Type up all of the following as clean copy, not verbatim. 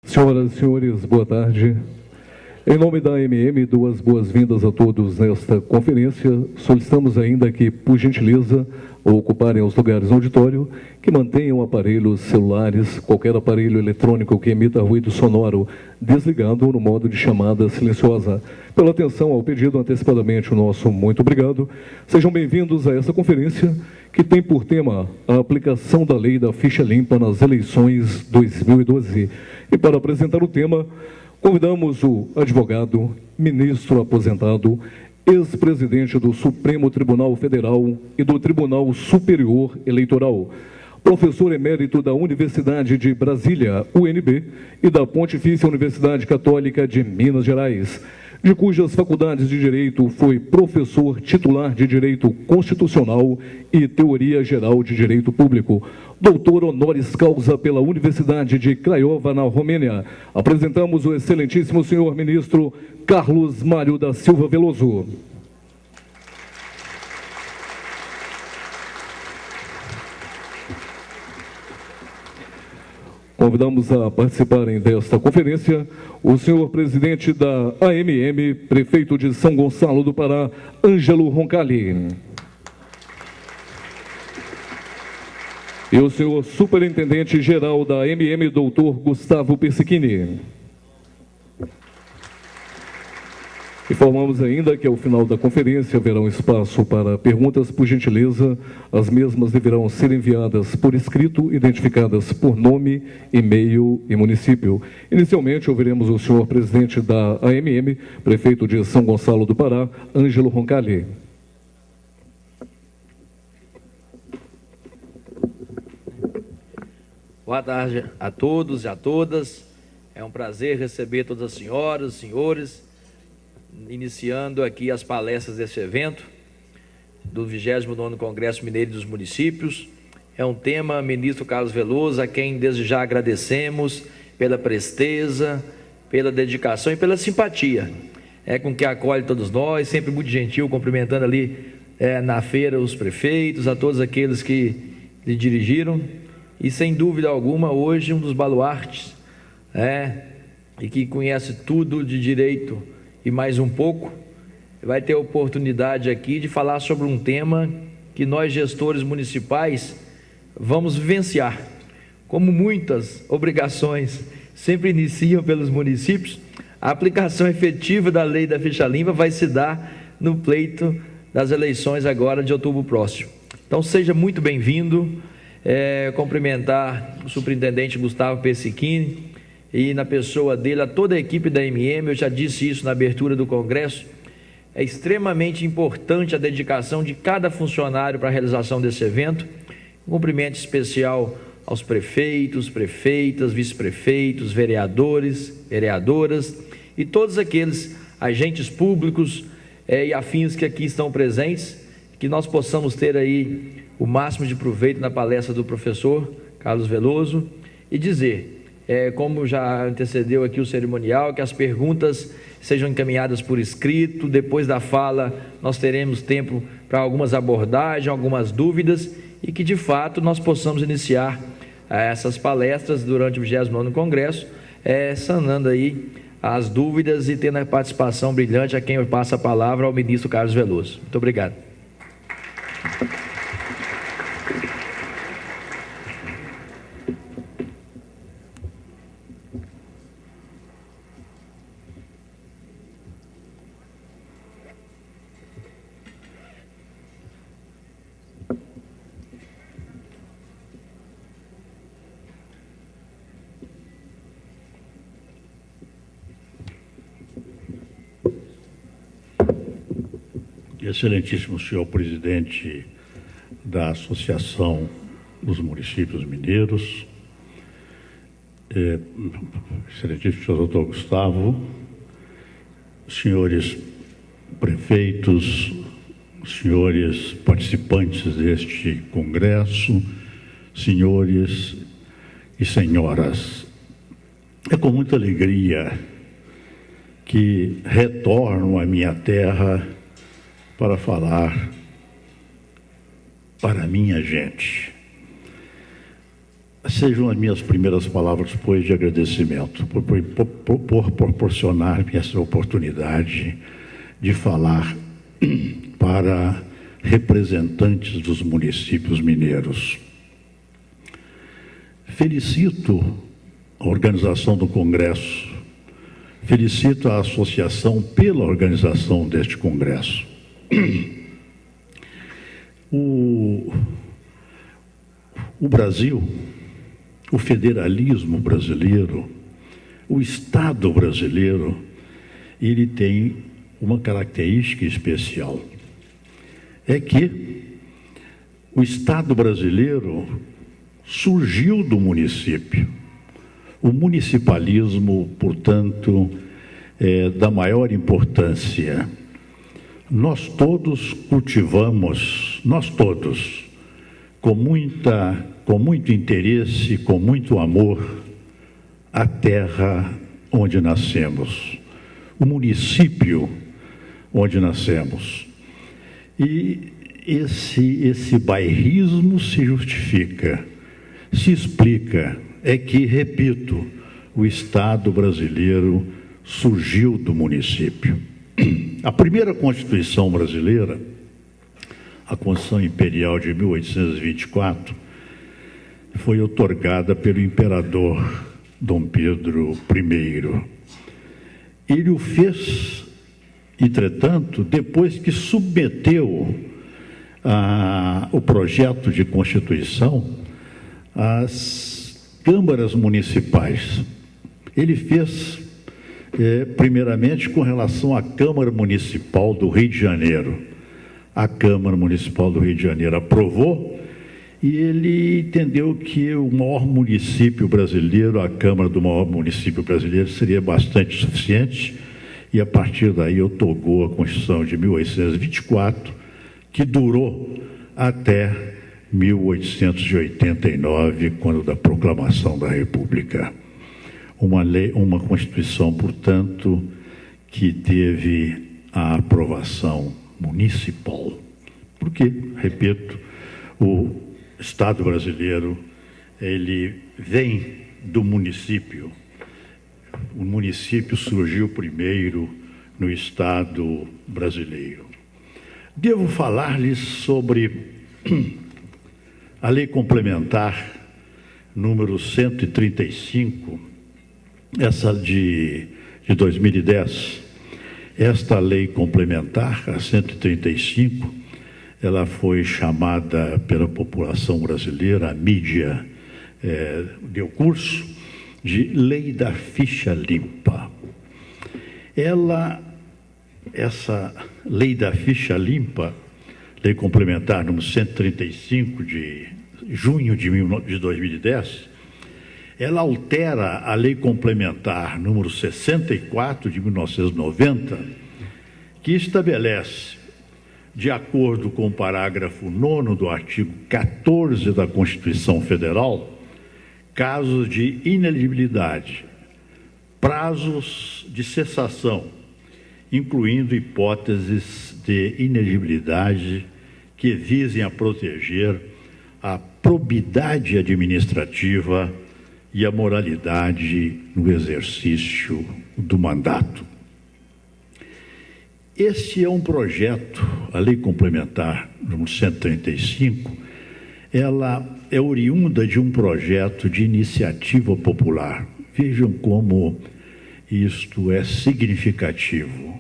Senhoras e senhores, boa tarde. Em nome da AMM, duas boas-vindas a todos nesta conferência. Solicitamos ainda que, por gentileza, ao ocuparem os lugares no auditório, que mantenham aparelhos celulares, qualquer aparelho eletrônico que emita ruído sonoro, desligado no modo de chamada silenciosa. Pela atenção ao pedido antecipadamente, o nosso muito obrigado. Sejam bem-vindos a essa conferência, que tem por tema a aplicação da lei da ficha limpa nas eleições 2012. E para apresentar o tema, convidamos o advogado, ministro aposentado, ex-presidente do Supremo Tribunal Federal e do Tribunal Superior Eleitoral, professor emérito da Universidade de Brasília, UNB, e da Pontifícia Universidade Católica de Minas Gerais, de cujas faculdades de Direito foi professor titular de Direito Constitucional e Teoria Geral de Direito Público, doutor honoris causa pela Universidade de Craiova, na Romênia. Apresentamos o excelentíssimo senhor ministro Carlos Mário da Silva Veloso. Convidamos a participarem desta conferência o senhor presidente da AMM, prefeito de São Gonçalo do Pará, Ângelo Roncalli. E o senhor superintendente-geral da AMM, doutor Gustavo Persichini. Informamos ainda que ao final da conferência haverá um espaço para perguntas. Por gentileza, as mesmas deverão ser enviadas por escrito, identificadas por nome, e-mail e município. Inicialmente, ouviremos o senhor presidente da AMM, prefeito de São Gonçalo do Pará, Ângelo Roncalli. Boa tarde a todos e a todas. É um prazer receber todas as senhoras e senhores, iniciando aqui as palestras desse evento, do 29º Congresso Mineiro dos Municípios. É um tema, ministro Carlos Veloso, a quem desde já agradecemos pela presteza, pela dedicação e pela simpatia, com que acolhe todos nós, sempre muito gentil, cumprimentando ali na feira os prefeitos, a todos aqueles que lhe dirigiram, e sem dúvida alguma, hoje um dos baluartes, e que conhece tudo de direito e mais um pouco, vai ter a oportunidade aqui de falar sobre um tema que nós, gestores municipais, vamos vivenciar. Como muitas obrigações sempre iniciam pelos municípios, a aplicação efetiva da lei da ficha limpa vai se dar no pleito das eleições agora de outubro próximo. Então, seja muito bem-vindo. Cumprimentar o superintendente Gustavo Persichini e, na pessoa dele, a toda a equipe da AMM. Eu já disse isso na abertura do Congresso. É extremamente importante a dedicação de cada funcionário para a realização desse evento. Um cumprimento especial aos prefeitos, prefeitas, vice-prefeitos, vereadores, vereadoras e todos aqueles agentes públicos e afins que aqui estão presentes, que nós possamos ter aí o máximo de proveito na palestra do professor Carlos Veloso e dizer, como já antecedeu aqui o cerimonial, que as perguntas sejam encaminhadas por escrito. Depois da fala nós teremos tempo para algumas abordagens, algumas dúvidas, e que de fato nós possamos iniciar essas palestras durante o 29º Congresso, sanando aí as dúvidas e tendo a participação brilhante a quem eu passo a palavra, ao ministro Carlos Veloso. Muito obrigado. Excelentíssimo senhor presidente da Associação dos Municípios Mineiros, excelentíssimo senhor doutor Gustavo, senhores prefeitos, senhores participantes deste congresso, senhores e senhoras, é com muita alegria que retorno à minha terra para falar para a minha gente. sejam as minhas primeiras palavras, pois, de agradecimento por proporcionar-me essa oportunidade de falar para representantes dos municípios mineiros. Felicito a organização do Congresso, felicito a associação pela organização deste Congresso. O Brasil, o federalismo brasileiro, o Estado brasileiro, ele tem uma característica especial. É que o Estado brasileiro surgiu do município. O municipalismo, portanto, é da maior importância. Nós todos cultivamos, com muito interesse, com muito amor, a terra onde nascemos, o município onde nascemos. E esse bairrismo se justifica, se explica, é que, repito, o Estado brasileiro surgiu do município. A primeira Constituição brasileira, a Constituição Imperial de 1824, foi outorgada pelo imperador Dom Pedro I. Ele o fez, entretanto, depois que submeteu o projeto de Constituição às câmaras municipais. Ele fez, primeiramente, com relação à Câmara Municipal do Rio de Janeiro. A Câmara Municipal do Rio de Janeiro aprovou e ele entendeu que o maior município brasileiro, a Câmara do maior município brasileiro, seria bastante suficiente, e a partir daí outorgou a Constituição de 1824, que durou até 1889, quando da proclamação da República. Uma Constituição, portanto, que teve a aprovação municipal. Porque, repito, o Estado brasileiro, ele vem do município. O município surgiu primeiro no Estado brasileiro. Devo falar-lhes sobre a Lei Complementar número 135, essa de 2010. Esta Lei Complementar, a 135, ela foi chamada pela população brasileira, a mídia deu curso, de Lei da Ficha Limpa. Essa Lei da Ficha Limpa, Lei Complementar número 135, de junho de 2010, ela altera a Lei Complementar número 64, de 1990, que estabelece, de acordo com o parágrafo 9º do artigo 14 da Constituição Federal, casos de inelegibilidade, prazos de cessação, incluindo hipóteses de inelegibilidade que visem a proteger a probidade administrativa e a moralidade no exercício do mandato. Este é um projeto, a Lei Complementar número 135, ela é oriunda de um projeto de iniciativa popular. Vejam como isto é significativo.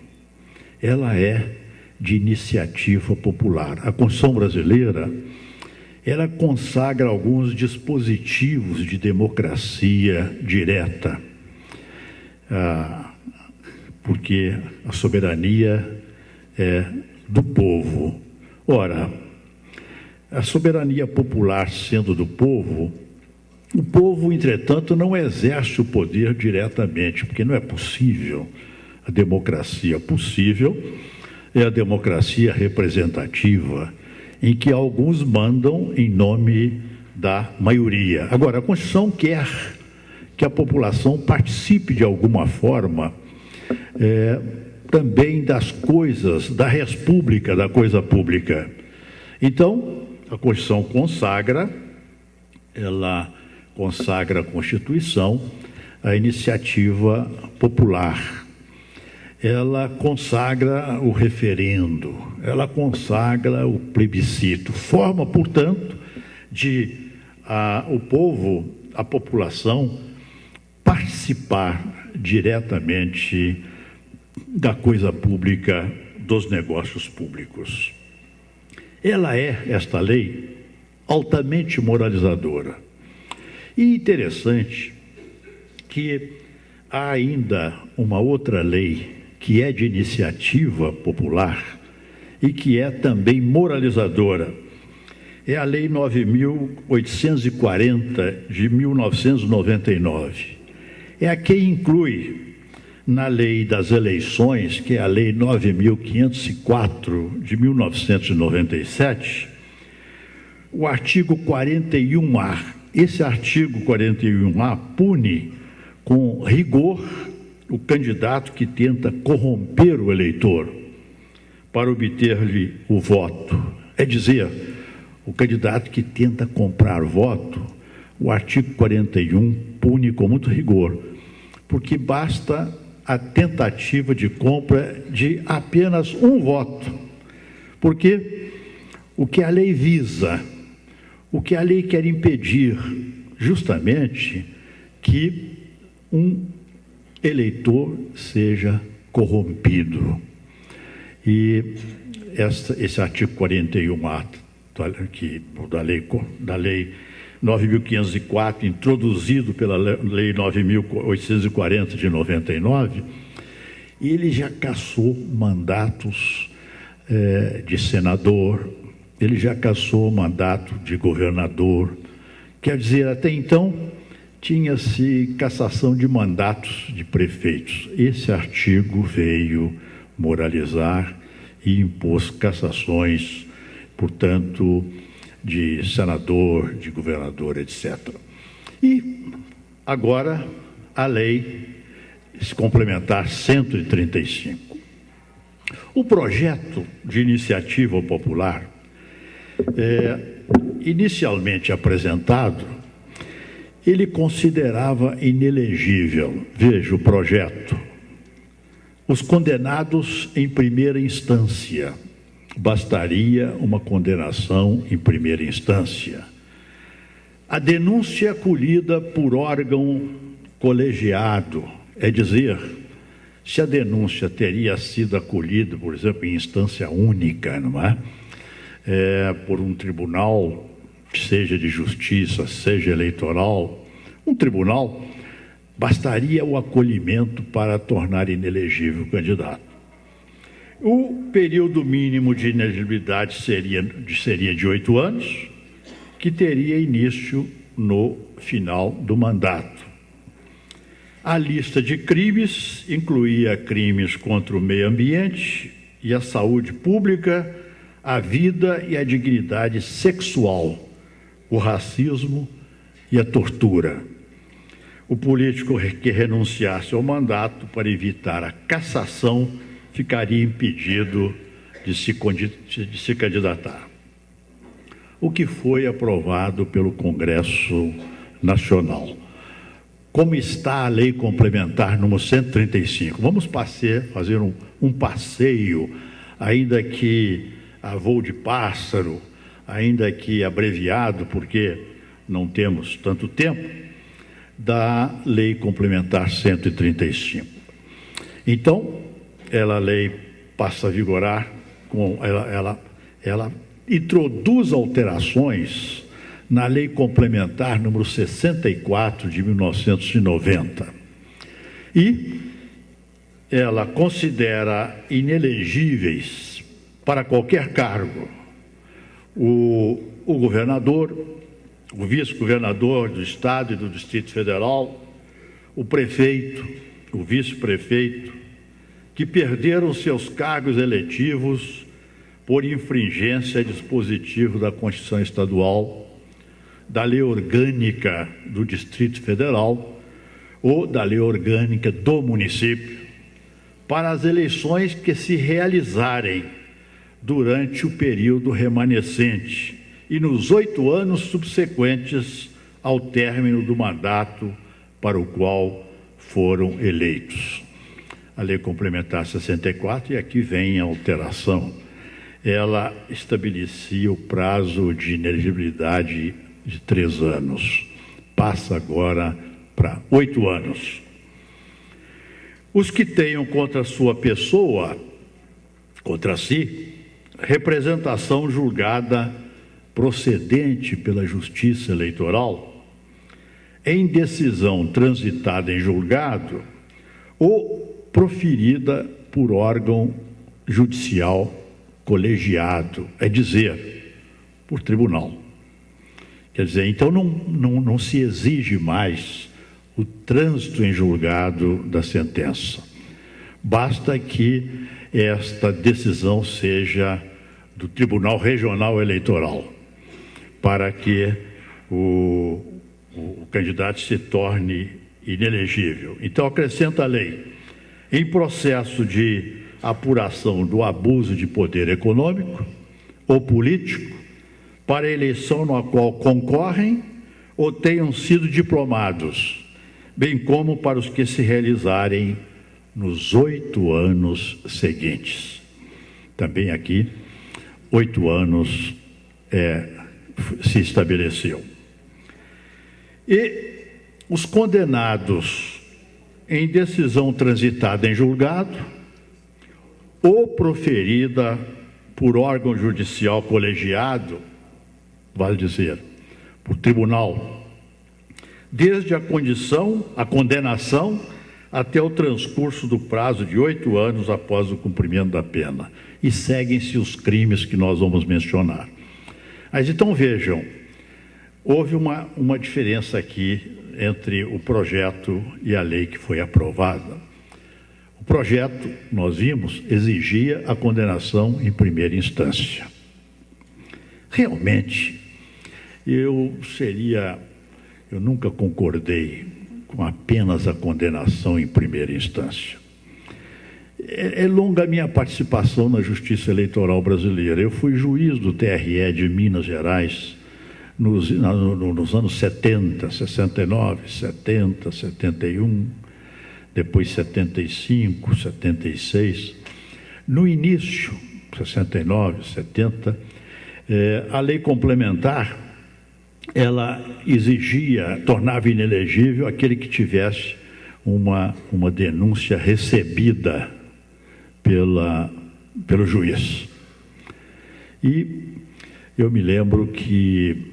Ela é de iniciativa popular. A Constituição brasileira, ela consagra alguns dispositivos de democracia direta, porque a soberania é do povo. Ora, a soberania popular sendo do povo, o povo, entretanto, não exerce o poder diretamente, porque não é possível. A democracia possível é a democracia representativa, em que alguns mandam em nome da maioria. Agora, a Constituição quer que a população participe de alguma forma também das coisas, da res pública, da coisa pública. Então, a Constituição consagra, ela consagra a Constituição, a iniciativa popular. Ela consagra o referendo, ela consagra o plebiscito. Forma, portanto, o povo, a população, participar diretamente da coisa pública, dos negócios públicos. Ela é, esta lei, altamente moralizadora. E interessante que há ainda uma outra lei que é de iniciativa popular e que é também moralizadora. É a Lei 9.840 de 1999. É a que inclui na Lei das Eleições, que é a Lei 9.504 de 1997, o artigo 41A. Esse artigo 41A pune com rigor o candidato que tenta corromper o eleitor para obter-lhe o voto. É dizer, o candidato que tenta comprar voto, o artigo 41 pune com muito rigor, porque basta a tentativa de compra de apenas um voto. Porque o que a lei visa, o que a lei quer impedir, justamente que um eleitor seja corrompido. E esse artigo 41A da lei 9.504, introduzido pela lei 9.840 de 99, ele já cassou mandatos de senador, ele já cassou mandato de governador. Quer dizer, até então tinha-se cassação de mandatos de prefeitos. Esse artigo veio moralizar e impôs cassações, portanto, de senador, de governador, etc. E agora a lei complementar 135. O projeto de iniciativa popular, inicialmente apresentado, ele considerava inelegível, veja o projeto, os condenados em primeira instância. Bastaria uma condenação em primeira instância. A denúncia acolhida por órgão colegiado, é dizer, se a denúncia teria sido acolhida, por exemplo, em instância única, não é? Por um tribunal, seja de justiça, seja eleitoral, um tribunal, bastaria o acolhimento para tornar inelegível o candidato. O período mínimo de inelegibilidade seria de 8 anos, que teria início no final do mandato. A lista de crimes incluía crimes contra o meio ambiente e a saúde pública, a vida e a dignidade sexual, o racismo e a tortura. O político que renunciasse ao mandato para evitar a cassação ficaria impedido de se candidatar. O que foi aprovado pelo Congresso Nacional. Como está a lei complementar número 135? Vamos fazer um passeio, ainda que a voo de pássaro, ainda que abreviado, porque não temos tanto tempo, da lei complementar 135. Então, a lei passa a vigorar, ela introduz alterações na lei complementar número 64 de 1990. E ela considera inelegíveis para qualquer cargo o governador, o vice-governador do Estado e do Distrito Federal, o prefeito, o vice-prefeito, que perderam seus cargos eletivos por infringência a dispositivo da Constituição Estadual, da Lei Orgânica do Distrito Federal ou da Lei Orgânica do município, para as eleições que se realizarem durante o período remanescente e nos 8 anos subsequentes ao término do mandato para o qual foram eleitos. A Lei Complementar 64, e aqui vem a alteração, ela estabelecia o prazo de inelegibilidade de 3 anos. Passa agora para 8 anos. Os que tenham contra sua pessoa, contra si, representação julgada procedente pela Justiça Eleitoral, em decisão transitada em julgado ou proferida por órgão judicial colegiado, é dizer, por tribunal. Quer dizer, então não se exige mais o trânsito em julgado da sentença. Basta que esta decisão seja do Tribunal Regional Eleitoral, para que o candidato se torne inelegível. Então, acrescenta a lei, em processo de apuração do abuso de poder econômico ou político, para a eleição na qual concorrem ou tenham sido diplomados, bem como para os que se realizarem nos 8 anos seguintes. Também aqui, 8 anos se estabeleceu. E os condenados em decisão transitada em julgado ou proferida por órgão judicial colegiado, vale dizer, por tribunal, desde a condenação até o transcurso do prazo de 8 anos após o cumprimento da pena. E seguem-se os crimes que nós vamos mencionar. Mas então vejam, houve uma diferença aqui entre o projeto e a lei que foi aprovada. O projeto, nós vimos, exigia a condenação em primeira instância. Realmente, eu nunca concordei com apenas a condenação em primeira instância. É longa a minha participação na Justiça Eleitoral brasileira. Eu fui juiz do TRE de Minas Gerais nos anos 70, 69, 70, 71, depois 75, 76. No início, 69, 70, a lei complementar, ela tornava inelegível aquele que tivesse uma denúncia recebida pelo juiz. E eu me lembro que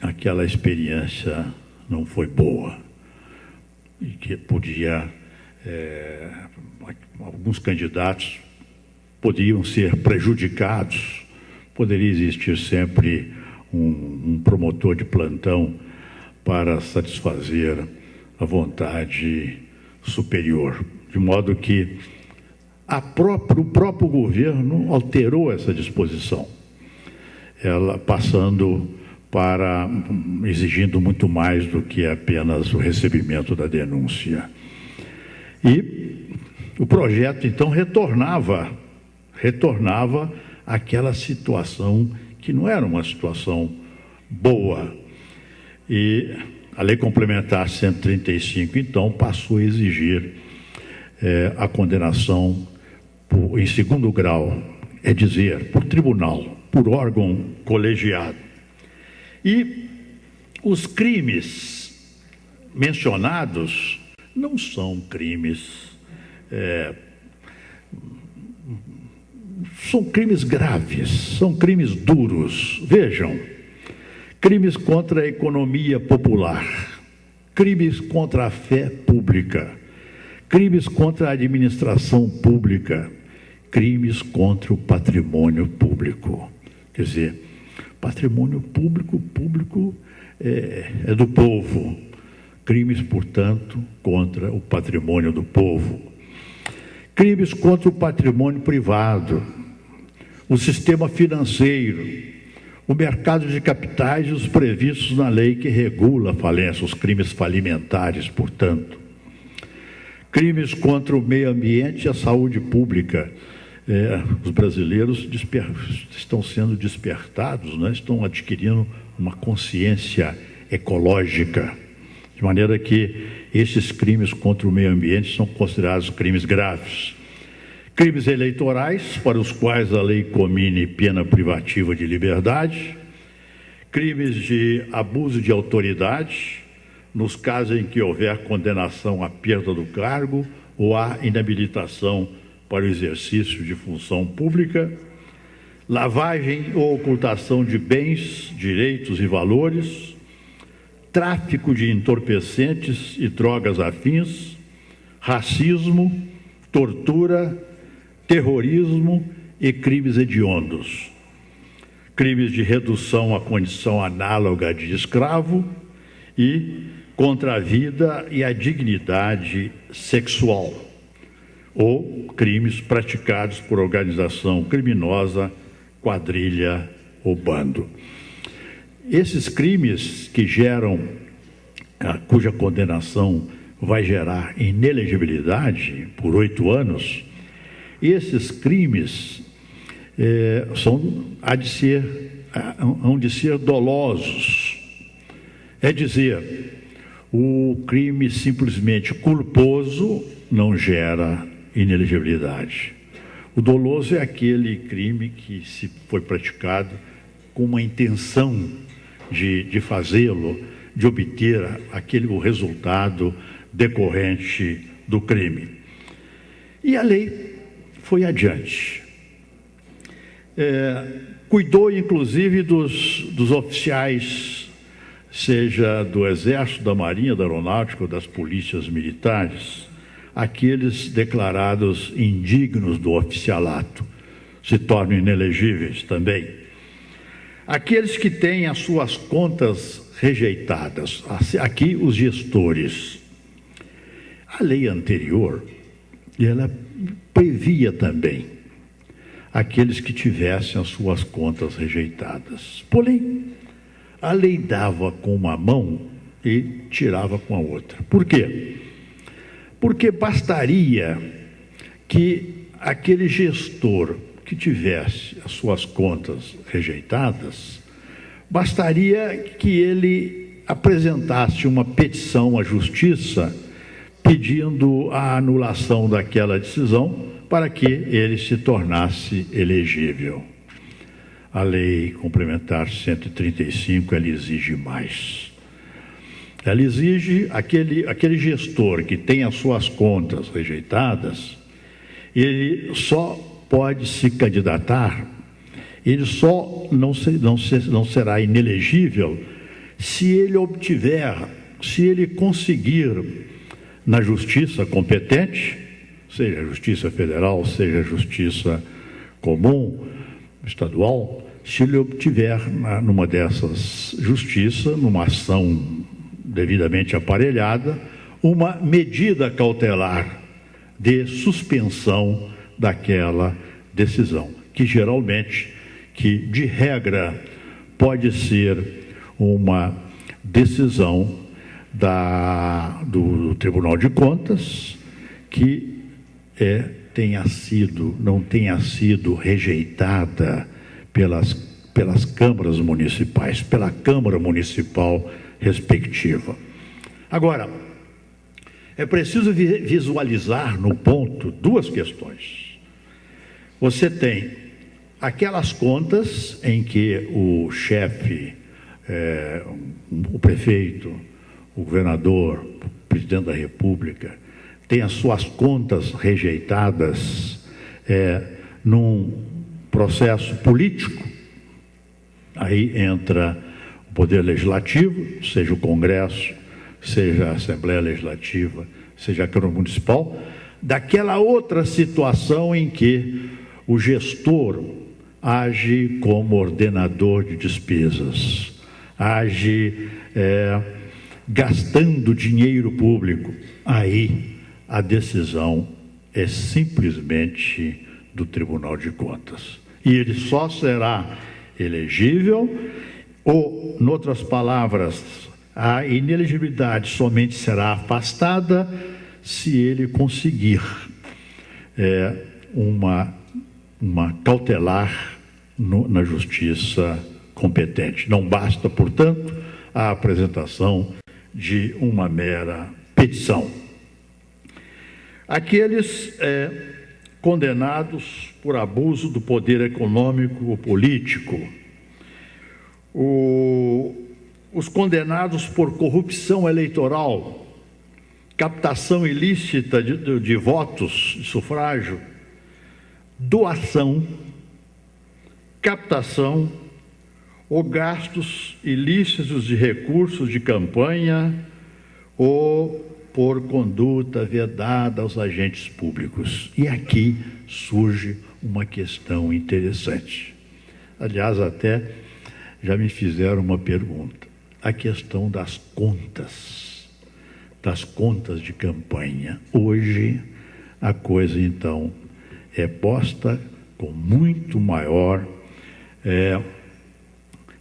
aquela experiência não foi boa e que alguns candidatos podiam ser prejudicados, poderia existir sempre um promotor de plantão para satisfazer a vontade superior, de modo que o próprio governo alterou essa disposição, ela exigindo muito mais do que apenas o recebimento da denúncia. E o projeto, então, retornava àquela situação que não era uma situação boa. E a Lei Complementar 135, então, passou a exigir a condenação em segundo grau, é dizer, por tribunal, por órgão colegiado. E os crimes mencionados não são crimes, são crimes graves, são crimes duros. Vejam, crimes contra a economia popular, crimes contra a fé pública, crimes contra a administração pública, crimes contra o patrimônio público. Quer dizer, patrimônio público é do povo. Crimes, portanto, contra o patrimônio do povo. Crimes contra o patrimônio privado, o sistema financeiro, o mercado de capitais e os previstos na lei que regula a falência, os crimes falimentares, portanto. Crimes contra o meio ambiente e a saúde pública. Os brasileiros estão sendo despertados, né? Estão adquirindo uma consciência ecológica, de maneira que esses crimes contra o meio ambiente são considerados crimes graves. Crimes eleitorais, para os quais a lei comine pena privativa de liberdade. Crimes de abuso de autoridade, nos casos em que houver condenação à perda do cargo ou à inabilitação para o exercício de função pública. Lavagem ou ocultação de bens, direitos e valores. Tráfico de entorpecentes e drogas afins. Racismo, tortura, terrorismo e crimes hediondos. Crimes de redução à condição análoga de escravo e contra a vida e a dignidade sexual, ou crimes praticados por organização criminosa, quadrilha ou bando. Esses crimes que cuja condenação vai gerar inelegibilidade por 8 anos, esses crimes hão de ser dolosos. É dizer, o crime simplesmente culposo não gera inelegibilidade. O doloso é aquele crime que se foi praticado com uma intenção de fazê-lo, de obter o resultado decorrente do crime. E a lei foi adiante. Cuidou, inclusive, dos oficiais, seja do Exército, da Marinha, da Aeronáutica ou das polícias militares, aqueles declarados indignos do oficialato se tornam inelegíveis também. Aqueles que têm as suas contas rejeitadas, aqui os gestores. A lei anterior, ela previa também aqueles que tivessem as suas contas rejeitadas. Porém, a lei dava com uma mão e tirava com a outra. Por quê? Porque bastaria que aquele gestor que tivesse as suas contas rejeitadas, bastaria que ele apresentasse uma petição à Justiça pedindo a anulação daquela decisão para que ele se tornasse elegível. A Lei Complementar 135, ela exige mais. Ela exige aquele gestor que tem as suas contas rejeitadas, ele só pode se candidatar, ele só não será inelegível se ele conseguir na justiça competente, seja a justiça federal, seja a justiça comum, estadual, se ele obtiver numa dessas justiças, numa ação devidamente aparelhada, uma medida cautelar de suspensão daquela decisão, que geralmente, de regra, pode ser uma decisão do Tribunal de Contas que não tenha sido rejeitada pelas câmaras municipais, pela Câmara Municipal respectiva. Agora, é preciso visualizar no ponto duas questões. Você tem aquelas contas em que o chefe, o prefeito, o governador, o presidente da República, tem as suas contas rejeitadas num processo político. Aí entra o Poder Legislativo, seja o Congresso, seja a Assembleia Legislativa, seja a Câmara Municipal, daquela outra situação em que o gestor age como ordenador de despesas, age gastando dinheiro público. Aí a decisão é simplesmente do Tribunal de Contas. E ele só será elegível, ou, em outras palavras, a inelegibilidade somente será afastada se ele conseguir uma cautelar na justiça competente. Não basta, portanto, a apresentação de uma mera petição. Aqueles condenados por abuso do poder econômico ou político, os condenados por corrupção eleitoral, captação ilícita de votos de sufrágio, doação, captação ou gastos ilícitos de recursos de campanha ou por conduta vedada aos agentes públicos. E aqui surge uma questão interessante. Aliás, até já me fizeram uma pergunta. A questão das contas de campanha. Hoje, a coisa, então, é posta com muito maior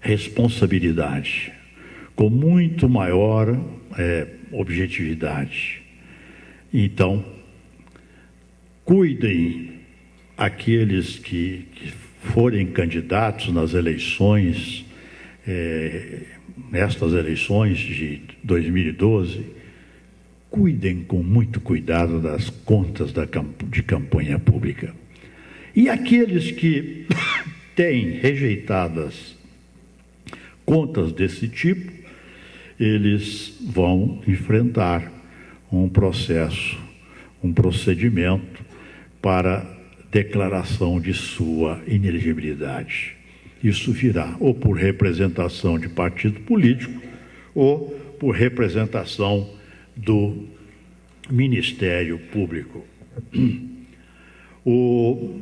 responsabilidade, com muito maior objetividade. Então, cuidem aqueles que forem candidatos nas eleições, nestas eleições de 2012, cuidem com muito cuidado das contas de campanha pública. E aqueles que têm rejeitadas contas desse tipo, eles vão enfrentar um processo, um procedimento para declaração de sua inelegibilidade. Isso virá ou por representação de partido político ou por representação do Ministério Público. O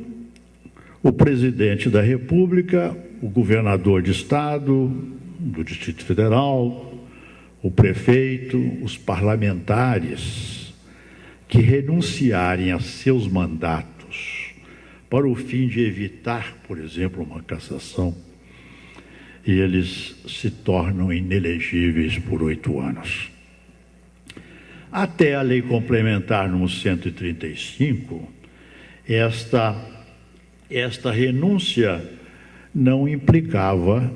presidente da República, o governador de estado, do Distrito Federal, o prefeito, os parlamentares que renunciarem a seus mandatos para o fim de evitar, por exemplo, uma cassação, e eles se tornam inelegíveis por 8 anos. Até a lei complementar número 135, esta renúncia não implicava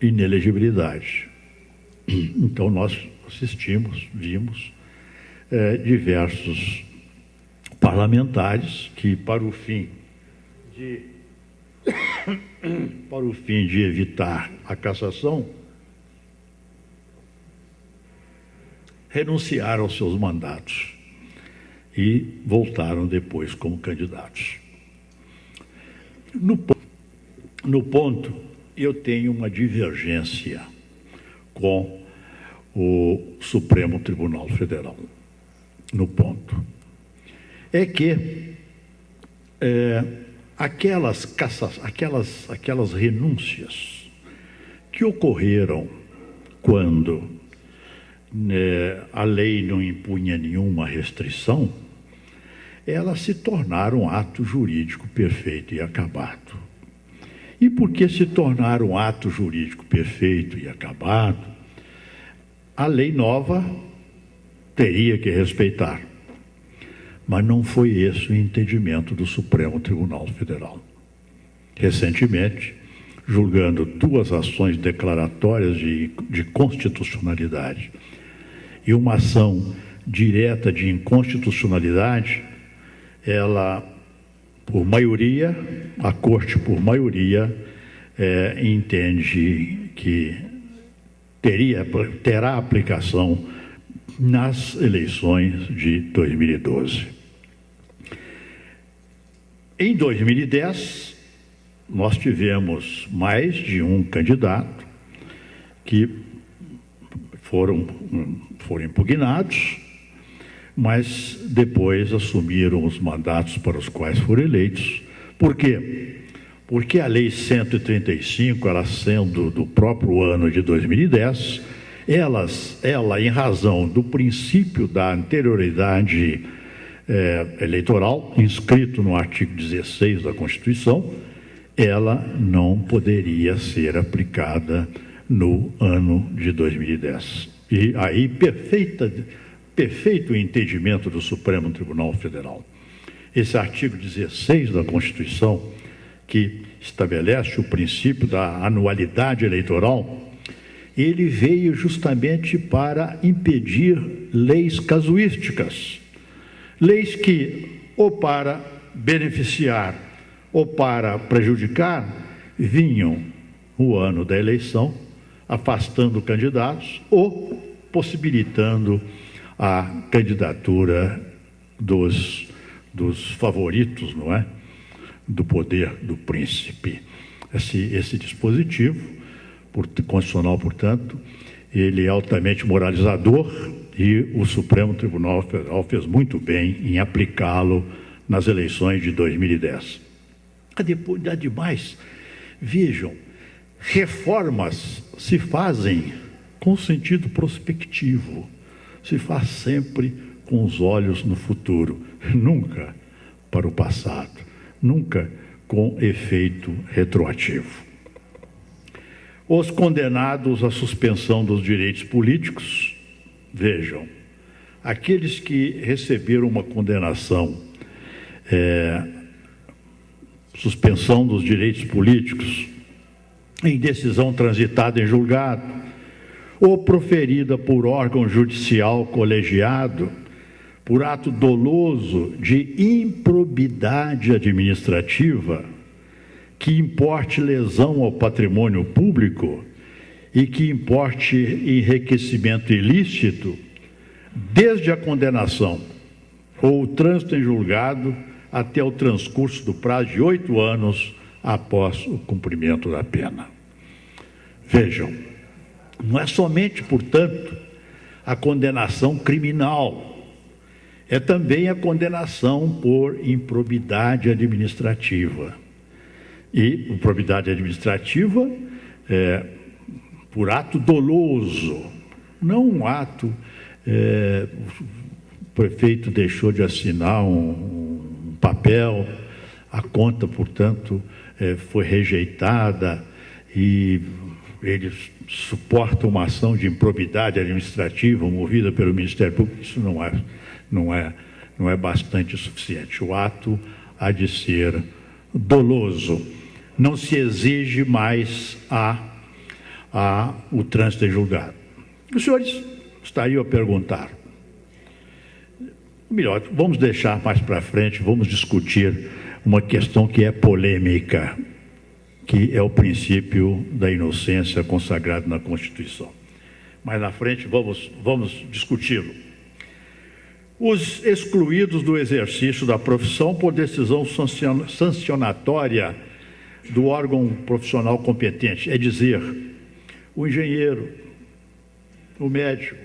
inelegibilidade. Então, nós vimos diversos parlamentares que, para o fim de evitar a cassação, renunciaram aos seus mandatos e voltaram depois como candidatos. No ponto, eu tenho uma divergência com o Supremo Tribunal Federal. No ponto. É que aquelas renúncias que ocorreram quando a lei não impunha nenhuma restrição, elas se tornaram ato jurídico perfeito e acabado. E porque se tornaram ato jurídico perfeito e acabado, a lei nova teria que respeitar. Mas não foi esse o entendimento do Supremo Tribunal Federal. Recentemente, julgando 2 ações declaratórias de constitucionalidade e uma ação direta de inconstitucionalidade, ela, por maioria, a Corte, por maioria, entende que terá aplicação nas eleições de 2012. Em 2010, nós tivemos mais de um candidato que foram impugnados, mas depois assumiram os mandatos para os quais foram eleitos. Por quê? Porque a Lei 135, ela sendo do próprio ano de 2010, ela, em razão do princípio da anterioridade eleitoral, inscrito no artigo 16 da Constituição, ela não poderia ser aplicada no ano de 2010. E aí, perfeito entendimento do Supremo Tribunal Federal. Esse artigo 16 da Constituição, que estabelece o princípio da anualidade eleitoral, ele veio justamente para impedir leis casuísticas, leis que, ou para beneficiar ou para prejudicar, vinham no ano da eleição, afastando candidatos ou possibilitando a candidatura dos favoritos, não é? Do poder do príncipe. Esse dispositivo constitucional, portanto, ele é altamente moralizador e o Supremo Tribunal Federal fez muito bem em aplicá-lo nas eleições de 2010. Ademais, vejam, reformas se fazem com sentido prospectivo, se faz sempre com os olhos no futuro, nunca para o passado, nunca com efeito retroativo. Os condenados à suspensão dos direitos políticos, vejam, aqueles que receberam uma condenação, suspensão dos direitos políticos, em decisão transitada em julgado, ou proferida por órgão judicial colegiado, por ato doloso de improbidade administrativa, que importe lesão ao patrimônio público e que importe enriquecimento ilícito, desde a condenação ou o trânsito em julgado até o transcurso do prazo de 8 anos após o cumprimento da pena. Vejam, não é somente, portanto, a condenação criminal, é também a condenação por improbidade administrativa. E improbidade administrativa por ato doloso, não um ato, o prefeito deixou de assinar um papel, a conta, portanto, foi rejeitada e ele suporta uma ação de improbidade administrativa movida pelo Ministério Público. Isso não é bastante suficiente. O ato há de ser doloso. Não se exige mais o trânsito em julgado. Os senhores estariam a perguntar, melhor, vamos deixar mais para frente, vamos discutir uma questão que é polêmica, que é o princípio da inocência consagrado na Constituição. Mais na frente vamos discuti-lo. Os excluídos do exercício da profissão por decisão sancionatória do órgão profissional competente, é dizer, o engenheiro, o médico,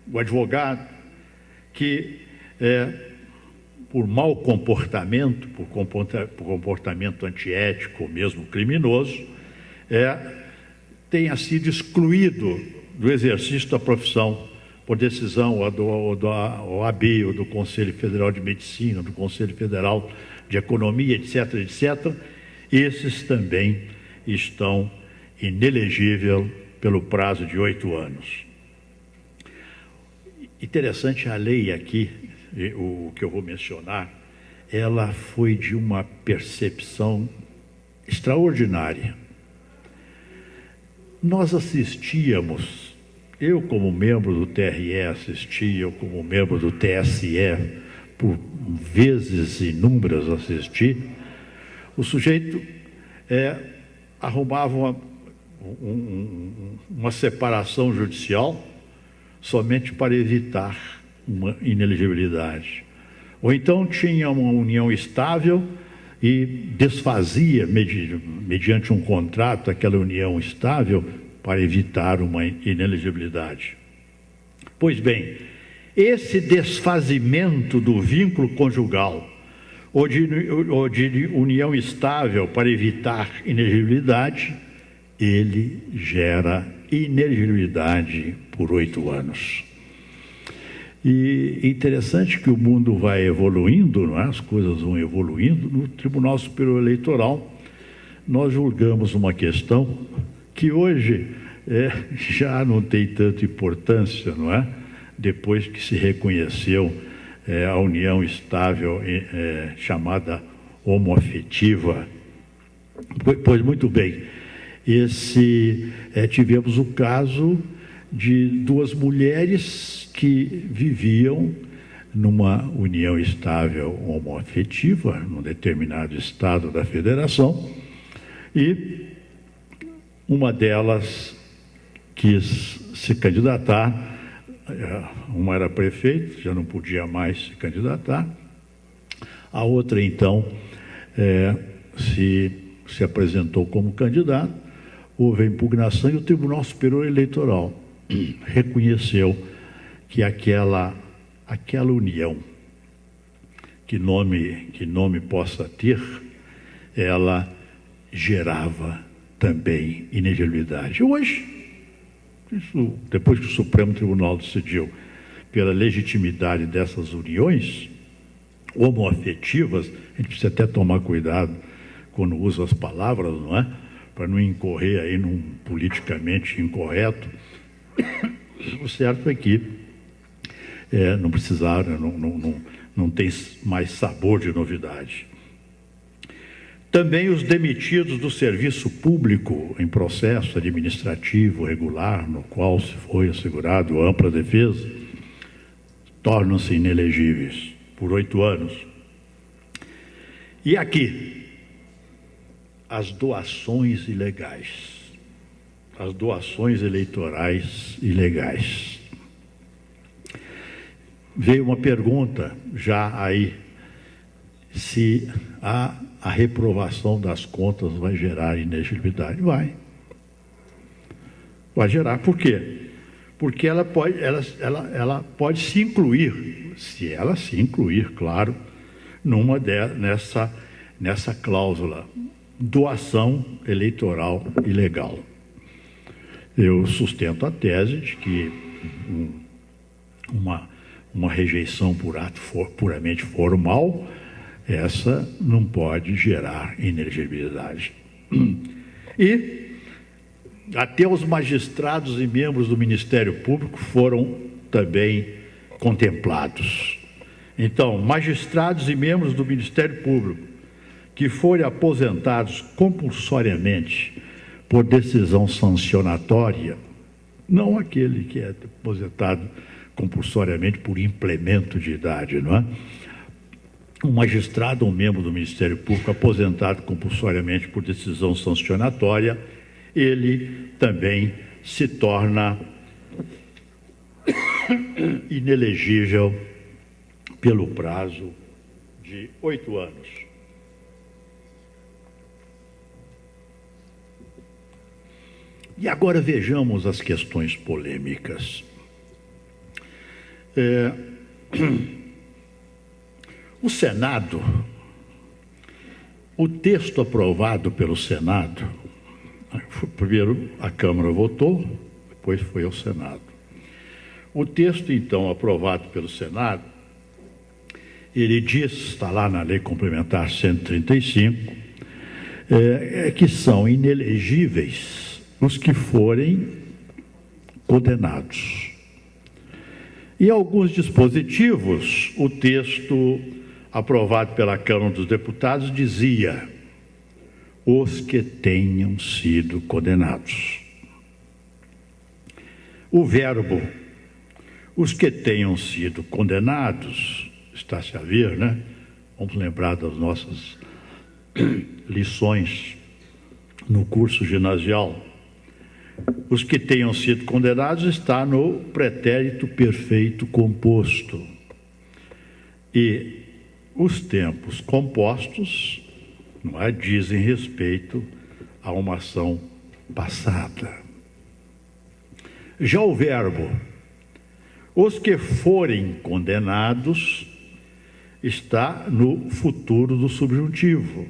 o advogado, que por mau comportamento, por comportamento antiético ou mesmo criminoso, tenha sido excluído do exercício da profissão por decisão da OAB, ou do Conselho Federal de Medicina, do Conselho Federal de Economia, etc., etc., esses também estão inelegíveis pelo prazo de 8 anos. Interessante a lei aqui, o que eu vou mencionar, ela foi de uma percepção extraordinária. Nós assistíamos, eu como membro do TRE assisti, eu como membro do TSE, por vezes inúmeras assisti, o sujeito arrumava uma separação judicial somente para evitar uma inelegibilidade. Ou então tinha uma união estável e desfazia, mediante um contrato, aquela união estável para evitar uma inelegibilidade. Pois bem, esse desfazimento do vínculo conjugal ou de união estável para evitar inelegibilidade, ele gera inelegibilidade por 8 anos. E é interessante que o mundo vai evoluindo, não é? As coisas vão evoluindo. No Tribunal Superior Eleitoral, nós julgamos uma questão que hoje já não tem tanta importância, não é? Depois que se reconheceu a união estável chamada homoafetiva. Pois muito bem, tivemos o caso de duas mulheres que viviam numa união estável homoafetiva, num determinado estado da federação, e uma delas quis se candidatar, uma era prefeito, já não podia mais se candidatar, a outra, então, se apresentou como candidato, houve a impugnação e o Tribunal Superior Eleitoral reconheceu que aquela união, que nome possa ter, ela gerava também inelegibilidade. Hoje, depois que o Supremo Tribunal decidiu pela legitimidade dessas uniões homoafetivas, a gente precisa até tomar cuidado quando usa as palavras, não é? Para não incorrer aí num politicamente incorreto. O certo é que não precisaram, não tem mais sabor de novidade. Também os demitidos do serviço público em processo administrativo regular, no qual se foi assegurado ampla defesa, tornam-se inelegíveis por 8 anos. E aqui, as doações ilegais, as doações eleitorais ilegais. Veio uma pergunta já aí, se a reprovação das contas vai gerar inelegibilidade. Vai gerar. Por quê? Porque ela pode se incluir, se ela se incluir, claro, nessa cláusula, doação eleitoral ilegal. Eu sustento a tese de que uma rejeição por ato puramente formal, essa não pode gerar inelegibilidade. E até os magistrados e membros do Ministério Público foram também contemplados. Então, magistrados e membros do Ministério Público que forem aposentados compulsoriamente por decisão sancionatória, não aquele que é aposentado compulsoriamente por implemento de idade, não é? Um magistrado ou um membro do Ministério Público aposentado compulsoriamente por decisão sancionatória, ele também se torna inelegível pelo prazo de 8 anos. E agora vejamos as questões polêmicas. O Senado, o texto aprovado pelo Senado, primeiro a Câmara votou, depois foi ao Senado. O texto, então, aprovado pelo Senado, ele diz, está lá na Lei Complementar 135, que são inelegíveis os que forem condenados. E alguns dispositivos, o texto aprovado pela Câmara dos Deputados dizia: os que tenham sido condenados. O verbo, os que tenham sido condenados, está-se a ver, né? Vamos lembrar das nossas lições no curso ginasial. Os que tenham sido condenados está no pretérito perfeito composto. E os tempos compostos, não é, dizem respeito a uma ação passada. Já o verbo, os que forem condenados, está no futuro do subjuntivo.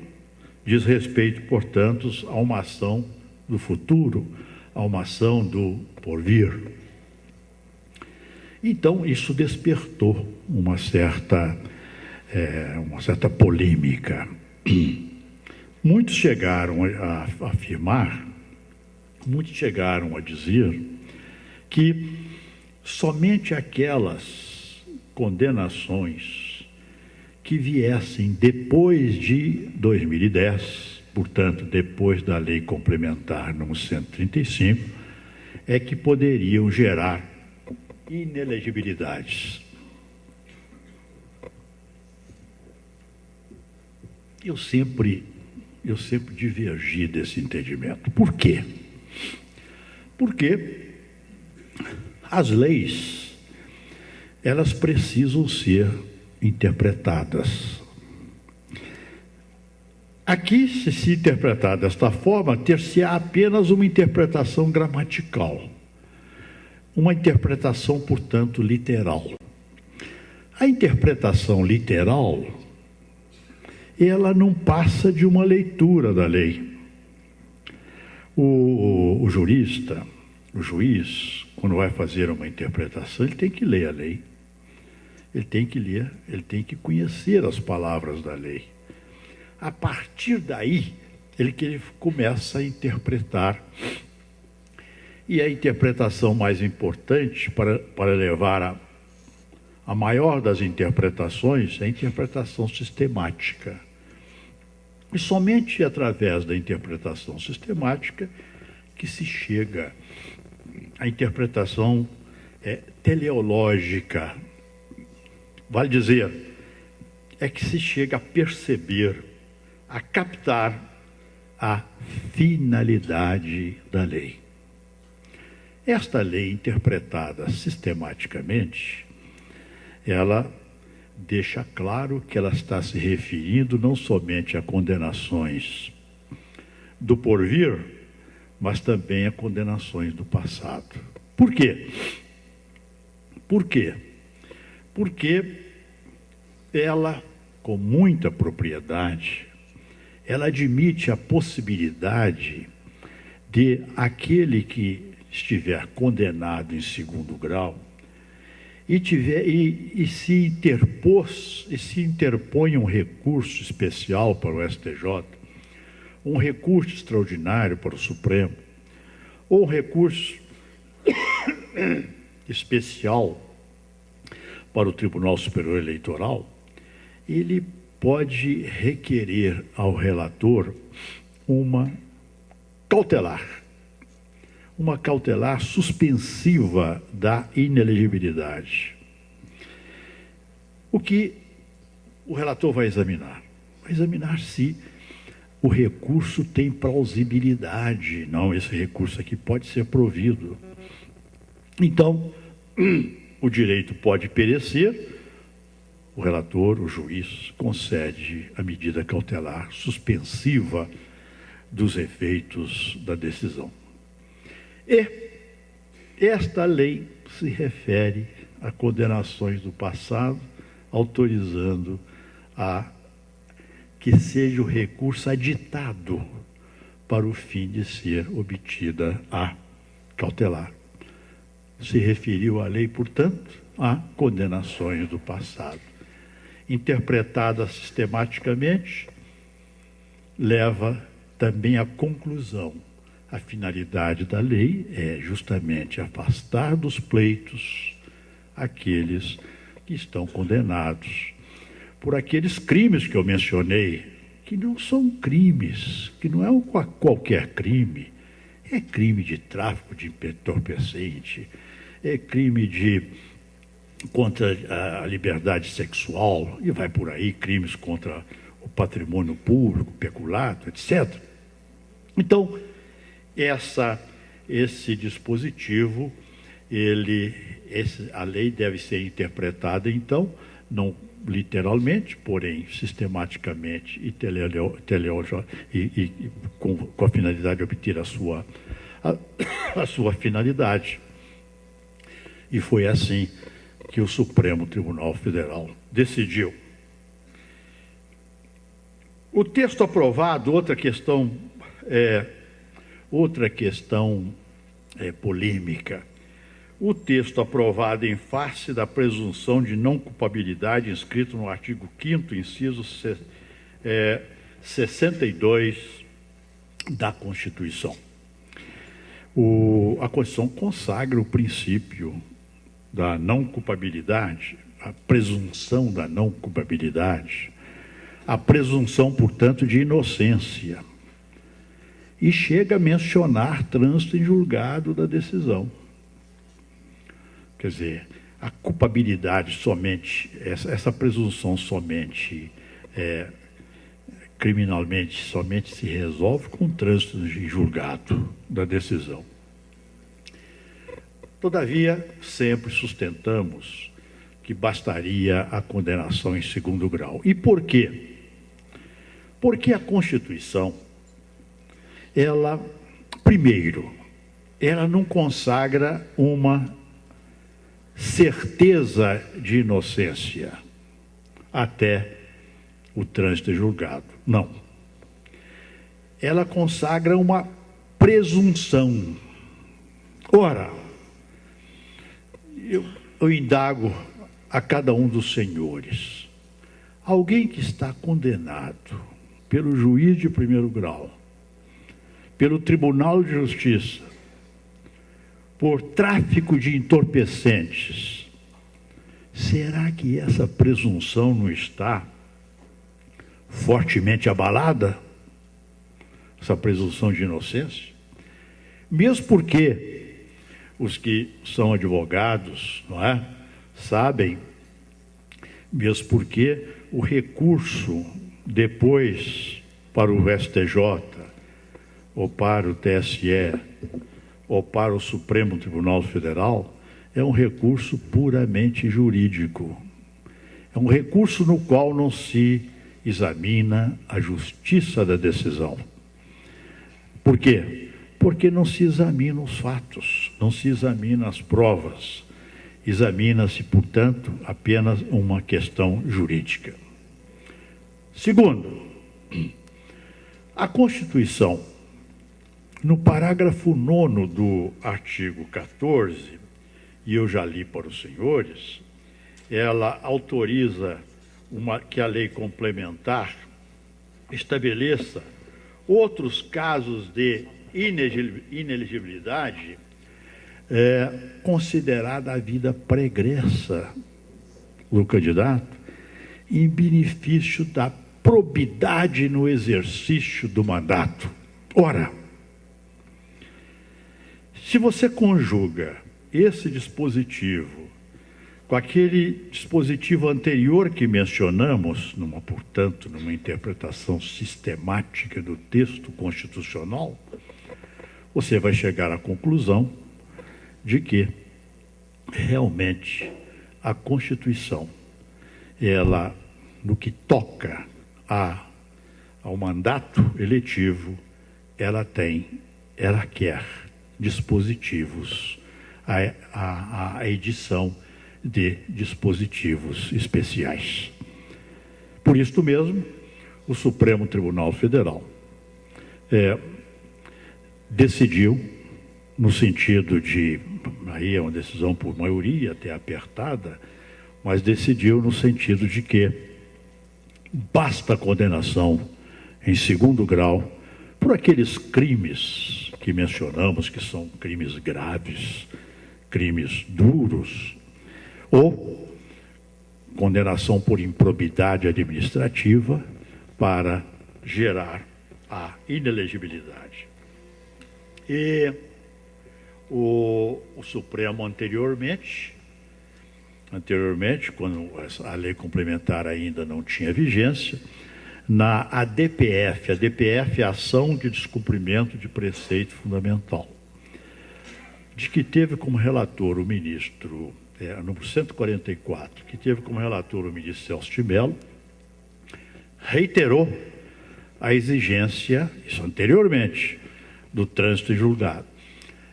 Diz respeito, portanto, a uma ação do futuro, a uma ação do porvir. Então, isso despertou uma certa polêmica. Muitos chegaram a afirmar, muitos chegaram a dizer que somente aquelas condenações que viessem depois de 2010 portanto, depois da lei complementar número 135, é que poderiam gerar inelegibilidades. Eu sempre divergi desse entendimento. Por quê? Porque as leis, elas precisam ser interpretadas. Aqui, se interpretar desta forma, ter-se-á apenas uma interpretação gramatical, uma interpretação, portanto, literal. A interpretação literal, ela não passa de uma leitura da lei. O jurista, o juiz, quando vai fazer uma interpretação, ele tem que ler a lei. Ele tem que ler, ele tem que conhecer as palavras da lei. A partir daí, ele começa a interpretar. E a interpretação mais importante para levar a maior das interpretações é a interpretação sistemática. E somente através da interpretação sistemática que se chega à interpretação teleológica. Vale dizer, é que se chega a perceber, a captar a finalidade da lei. Esta lei interpretada sistematicamente, ela deixa claro que ela está se referindo não somente a condenações do porvir, mas também a condenações do passado. Por quê? Por quê? Porque ela, com muita propriedade, ela admite a possibilidade de aquele que estiver condenado em segundo grau e se interpõe um recurso especial para o STJ, um recurso extraordinário para o Supremo, ou um recurso especial para o Tribunal Superior Eleitoral, ele pode requerer ao relator uma cautelar suspensiva da inelegibilidade. O que o relator vai examinar? Vai examinar se o recurso tem plausibilidade. Não, esse recurso aqui pode ser provido. Então, o direito pode perecer, o relator, o juiz, concede a medida cautelar suspensiva dos efeitos da decisão. E esta lei se refere a condenações do passado, autorizando a que seja o recurso aditado para o fim de ser obtida a cautelar. Se referiu à lei, portanto, a condenações do passado. Interpretada sistematicamente, leva também à conclusão. A finalidade da lei é justamente afastar dos pleitos aqueles que estão condenados por aqueles crimes que eu mencionei, que não são crimes, que não é qualquer crime. É crime de tráfico de entorpecente, é crime contra a liberdade sexual, e vai por aí, crimes contra o patrimônio público, peculato, etc. Então, esse dispositivo, a lei deve ser interpretada, então, não literalmente, porém sistematicamente e com a finalidade de obter a sua finalidade. E foi assim que o Supremo Tribunal Federal decidiu. O texto aprovado, outra questão polêmica. O texto aprovado em face da presunção de não culpabilidade, inscrito no artigo 5º, inciso 62 da Constituição. A Constituição consagra o princípio da não culpabilidade, a presunção da não culpabilidade, a presunção, portanto, de inocência. e chega a mencionar trânsito em julgado da decisão. Quer dizer, a culpabilidade somente, essa presunção somente criminalmente, somente se resolve com o trânsito em julgado da decisão. Todavia, sempre sustentamos que bastaria a condenação em segundo grau. E por quê? Porque a Constituição, primeiro, ela não consagra uma certeza de inocência até o trânsito em julgado. Não. Ela consagra uma presunção. Ora, eu indago a cada um dos senhores. Alguém que está condenado pelo juiz de primeiro grau, pelo Tribunal de Justiça, por tráfico de entorpecentes, será que essa presunção não está fortemente abalada? Essa presunção de inocência? Mesmo porque os que são advogados, não é, sabem, mesmo porque o recurso depois para o STJ, ou para o TSE, ou para o Supremo Tribunal Federal, é um recurso puramente jurídico. É um recurso no qual não se examina a justiça da decisão. Por quê? Porque não se examinam os fatos, não se examinam as provas. Examina-se, portanto, apenas uma questão jurídica. Segundo, a Constituição, no parágrafo 9º do artigo 14, e eu já li para os senhores, ela autoriza que a lei complementar estabeleça outros casos de inelegibilidade considerada a vida pregressa do candidato em benefício da probidade no exercício do mandato. Ora, se você conjuga esse dispositivo com aquele dispositivo anterior que mencionamos, portanto, numa interpretação sistemática do texto constitucional, você vai chegar à conclusão de que, realmente, a Constituição, ela, no que toca ao mandato eletivo, ela quer dispositivos, a edição de dispositivos especiais. Por isso mesmo, o Supremo Tribunal Federal decidiu, no sentido de, aí é uma decisão por maioria, até apertada, mas decidiu no sentido de que basta a condenação em segundo grau por aqueles crimes que mencionamos, que são crimes graves, crimes duros, ou condenação por improbidade administrativa para gerar a inelegibilidade. E o Supremo anteriormente, quando a lei complementar ainda não tinha vigência, na ADPF, a ADPF é a Ação de Descumprimento de Preceito Fundamental, de que teve como relator o ministro, número 144, que teve como relator o ministro Celso de Mello, reiterou a exigência, isso anteriormente, do trânsito em julgado.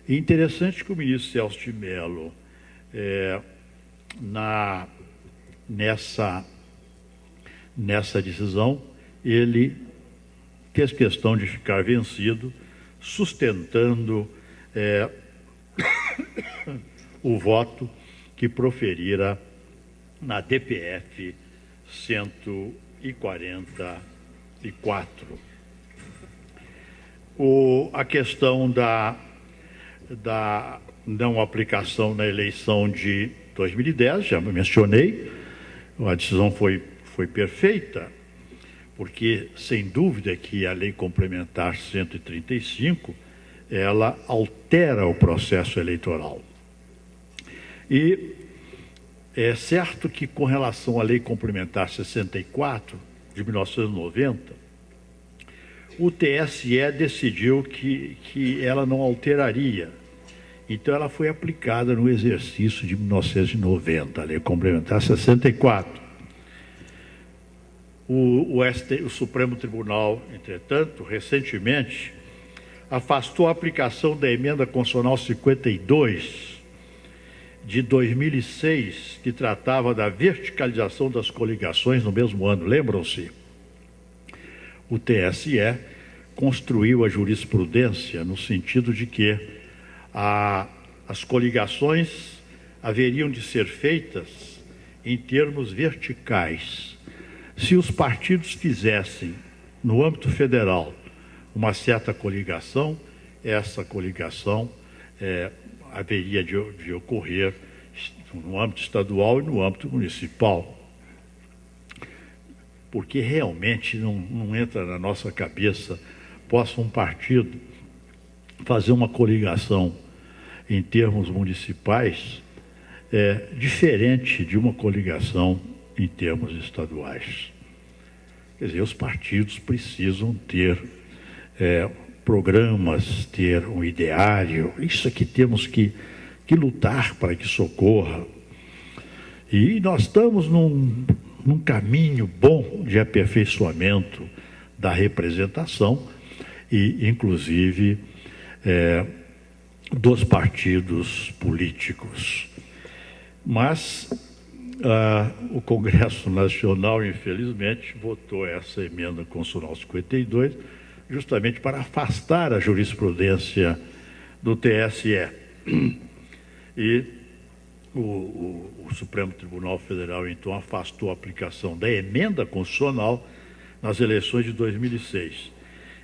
E interessante que o ministro Celso de Mello, nessa decisão, ele fez questão de ficar vencido, sustentando o voto que proferira na DPF 144. A questão da não aplicação na eleição de 2010, já mencionei, a decisão foi perfeita, porque, sem dúvida, que a Lei Complementar 135, ela altera o processo eleitoral. E é certo que, com relação à Lei Complementar 64, de 1990, o TSE decidiu que ela não alteraria. Então, ela foi aplicada no exercício de 1990, a Lei Complementar 64. O Supremo Tribunal, entretanto, recentemente, afastou a aplicação da Emenda Constitucional 52 de 2006, que tratava da verticalização das coligações no mesmo ano. Lembram-se? O TSE construiu a jurisprudência no sentido de que as coligações haveriam de ser feitas em termos verticais. Se os partidos fizessem, no âmbito federal, uma certa coligação, essa coligação haveria de ocorrer no âmbito estadual e no âmbito municipal. Porque realmente não entra na nossa cabeça, possa um partido fazer uma coligação em termos municipais diferente de uma coligação em termos estaduais. Quer dizer, os partidos precisam ter programas, ter um ideário. Isso aqui temos que lutar para que isso ocorra. E nós estamos num caminho bom de aperfeiçoamento da representação e, inclusive, dos partidos políticos. Mas o Congresso Nacional, infelizmente, votou essa Emenda Constitucional 52 justamente para afastar a jurisprudência do TSE. E o Supremo Tribunal Federal, então, afastou a aplicação da Emenda Constitucional nas eleições de 2006.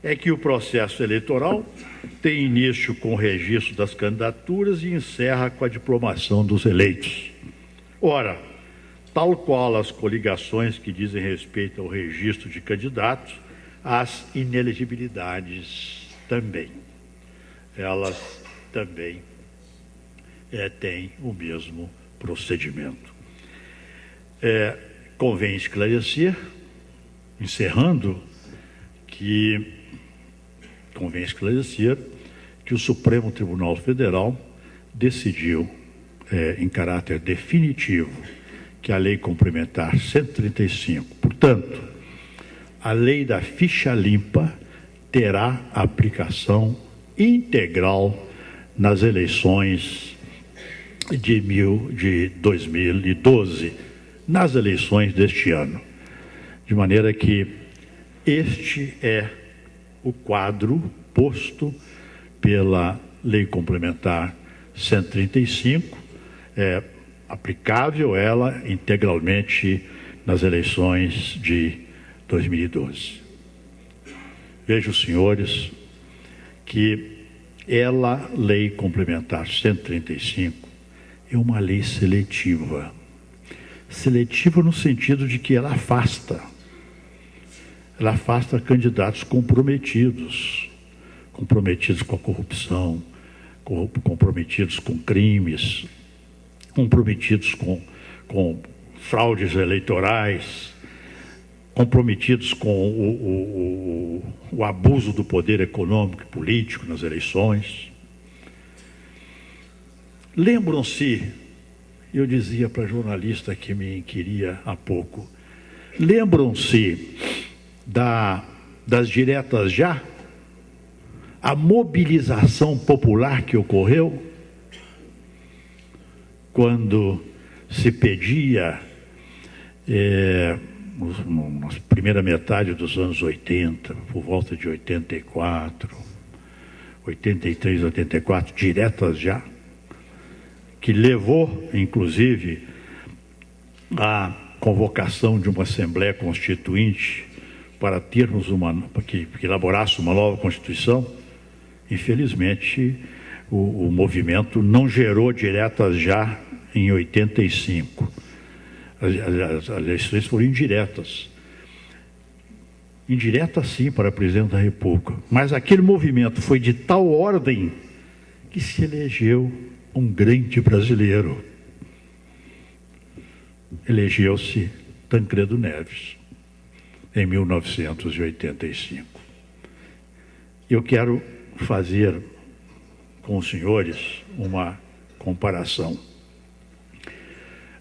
É que o processo eleitoral tem início com o registro das candidaturas e encerra com a diplomação dos eleitos. Ora, tal qual as coligações que dizem respeito ao registro de candidatos, as inelegibilidades também. Elas também têm o mesmo procedimento. Convém esclarecer, encerrando, que o Supremo Tribunal Federal decidiu, em caráter definitivo, que a Lei Complementar 135, portanto, a lei da ficha limpa, terá aplicação integral nas eleições de 2012, nas eleições deste ano. De maneira que este é o quadro posto pela Lei Complementar 135, aplicável ela integralmente nas eleições de 2012. Vejo, senhores, que Lei Complementar 135, é uma lei seletiva. Seletiva no sentido de que ela afasta candidatos comprometidos com a corrupção, comprometidos com crimes, comprometidos com fraudes eleitorais, comprometidos com o abuso do poder econômico e político nas eleições. Lembram-se, eu dizia para a jornalista que me inquiria há pouco, lembram-se das diretas já? A mobilização popular que ocorreu quando se pedia, na primeira metade dos anos 80, por volta de 84, 83, 84, diretas já, que levou, inclusive, à convocação de uma Assembleia Constituinte para termos que elaborasse uma nova Constituição. Infelizmente, o movimento não gerou diretas já em 85. As eleições foram indiretas. indireta sim para presidente da República, mas aquele movimento foi de tal ordem que se elegeu um grande brasileiro. Elegeu-se Tancredo Neves, em 1985. Eu quero fazer com os senhores uma comparação.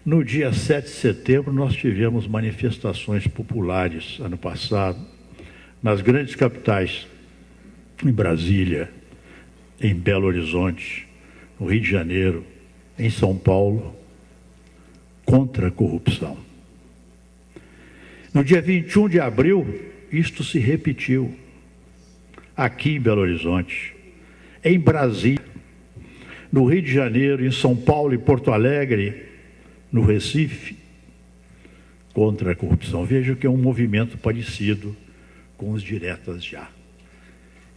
No dia 7 de setembro, nós tivemos manifestações populares, ano passado, nas grandes capitais, em Brasília, em Belo Horizonte, no Rio de Janeiro, em São Paulo, contra a corrupção. No dia 21 de abril, isto se repetiu, aqui em Belo Horizonte, em Brasília, no Rio de Janeiro, em São Paulo e Porto Alegre, no Recife, contra a corrupção. Veja que é um movimento parecido com os diretas já.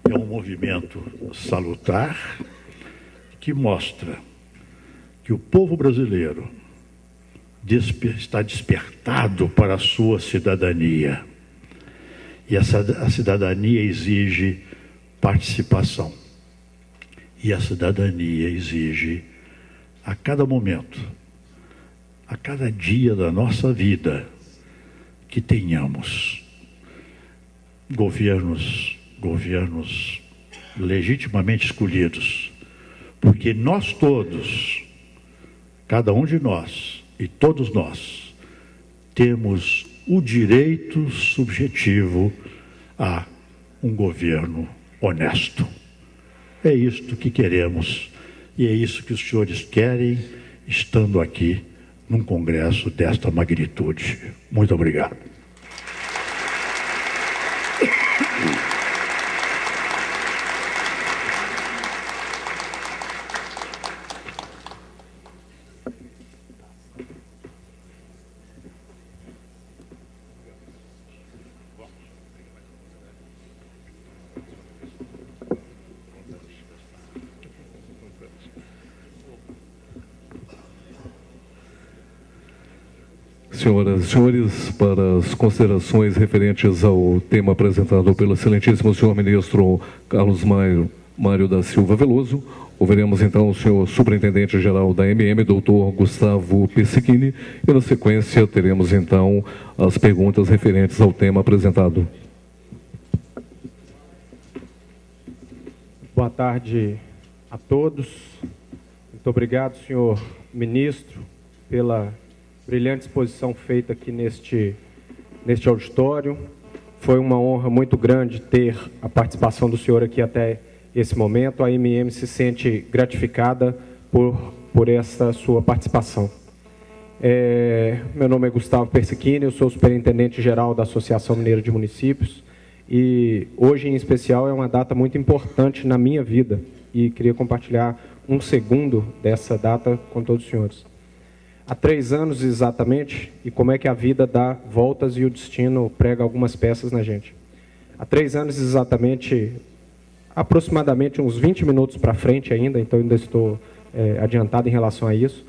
É um movimento salutar que mostra que o povo brasileiro está despertado para a sua cidadania. E a cidadania exige participação. E a cidadania exige, a cada momento, a cada dia da nossa vida, que tenhamos governos legitimamente escolhidos, porque nós todos, cada um de nós e todos nós, temos o direito subjetivo a um governo honesto. É isto que queremos e é isso que os senhores querem, estando aqui num congresso desta magnitude. Muito obrigado. Senhoras e senhores, para as considerações referentes ao tema apresentado pelo excelentíssimo senhor ministro Carlos Mário da Silva Veloso, ouviremos então o senhor superintendente-geral da doutor Gustavo Pesicchini, e na sequência teremos então as perguntas referentes ao tema apresentado. Boa tarde a todos. Muito obrigado, senhor ministro, pela brilhante exposição feita aqui neste auditório. Foi uma honra muito grande ter a participação do senhor aqui até esse momento. A se sente gratificada por essa sua participação. Meu nome é Gustavo Pesicchini, eu sou superintendente-geral da Associação Mineira de Municípios e hoje, em especial, é uma data muito importante na minha vida e queria compartilhar um segundo dessa data com todos os senhores. Há 3 anos exatamente, e como é que a vida dá voltas e o destino prega algumas peças na gente. Há 3 anos exatamente, aproximadamente uns 20 minutos para frente ainda, então ainda estou adiantado em relação a isso,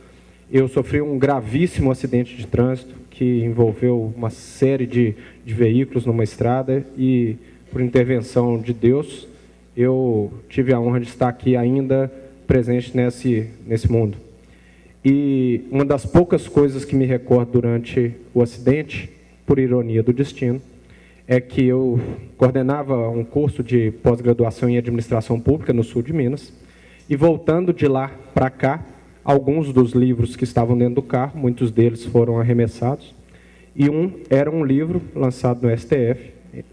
eu sofri um gravíssimo acidente de trânsito que envolveu uma série de veículos numa estrada e, por intervenção de Deus, eu tive a honra de estar aqui ainda presente nesse mundo. E uma das poucas coisas que me recordo durante o acidente, por ironia do destino, é que eu coordenava um curso de pós-graduação em administração pública no sul de Minas, e voltando de lá para cá, alguns dos livros que estavam dentro do carro, muitos deles foram arremessados, e era um livro lançado no STF,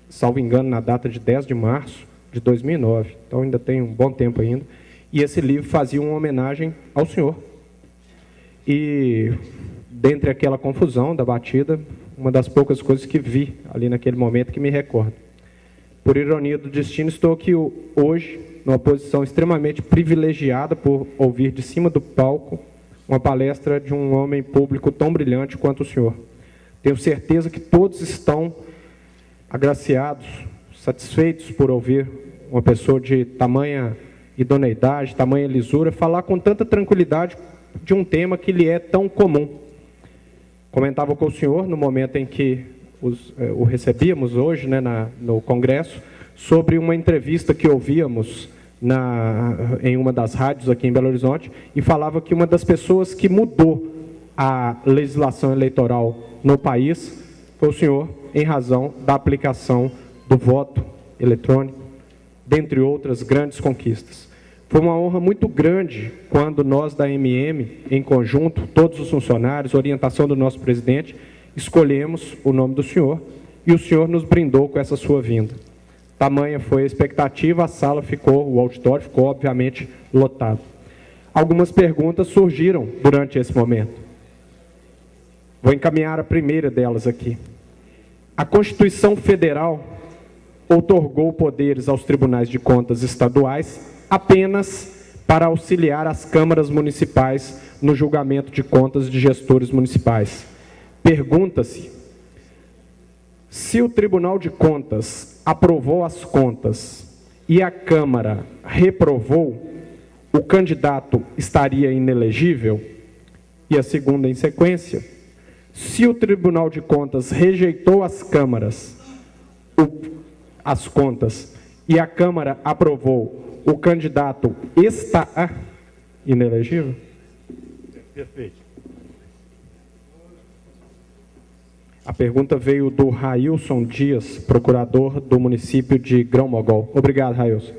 salvo engano, na data de 10 de março de 2009, então ainda tem um bom tempo ainda, e esse livro fazia uma homenagem ao senhor. E, dentre aquela confusão da batida, uma das poucas coisas que vi ali naquele momento que me recordo. Por ironia do destino, estou aqui hoje, numa posição extremamente privilegiada por ouvir de cima do palco uma palestra de um homem público tão brilhante quanto o senhor. Tenho certeza que todos estão agraciados, satisfeitos por ouvir uma pessoa de tamanha idoneidade, tamanha lisura, falar com tanta tranquilidade de um tema que lhe é tão comum. Comentava com o senhor no momento em que o recebíamos hoje, né, no Congresso, sobre uma entrevista que ouvíamos em uma das rádios aqui em Belo Horizonte, e falava que uma das pessoas que mudou a legislação eleitoral no país foi o senhor, em razão da aplicação do voto eletrônico, dentre outras grandes conquistas. Foi uma honra muito grande quando nós da MM, em conjunto, todos os funcionários, orientação do nosso presidente, escolhemos o nome do senhor, e o senhor nos brindou com essa sua vinda. Tamanha foi a expectativa, o auditório ficou obviamente lotado. Algumas perguntas surgiram durante esse momento. Vou encaminhar a primeira delas aqui. A Constituição Federal outorgou poderes aos tribunais de contas estaduais apenas para auxiliar as câmaras municipais no julgamento de contas de gestores municipais. Pergunta-se: se o Tribunal de Contas aprovou as contas e a Câmara reprovou, o candidato estaria inelegível? E a segunda em sequência: se o Tribunal de Contas rejeitou as contas e a Câmara aprovou, o candidato está inelegível? Perfeito. A pergunta veio do Railson Dias, procurador do município de Grão-Mogol. Obrigado, Railson.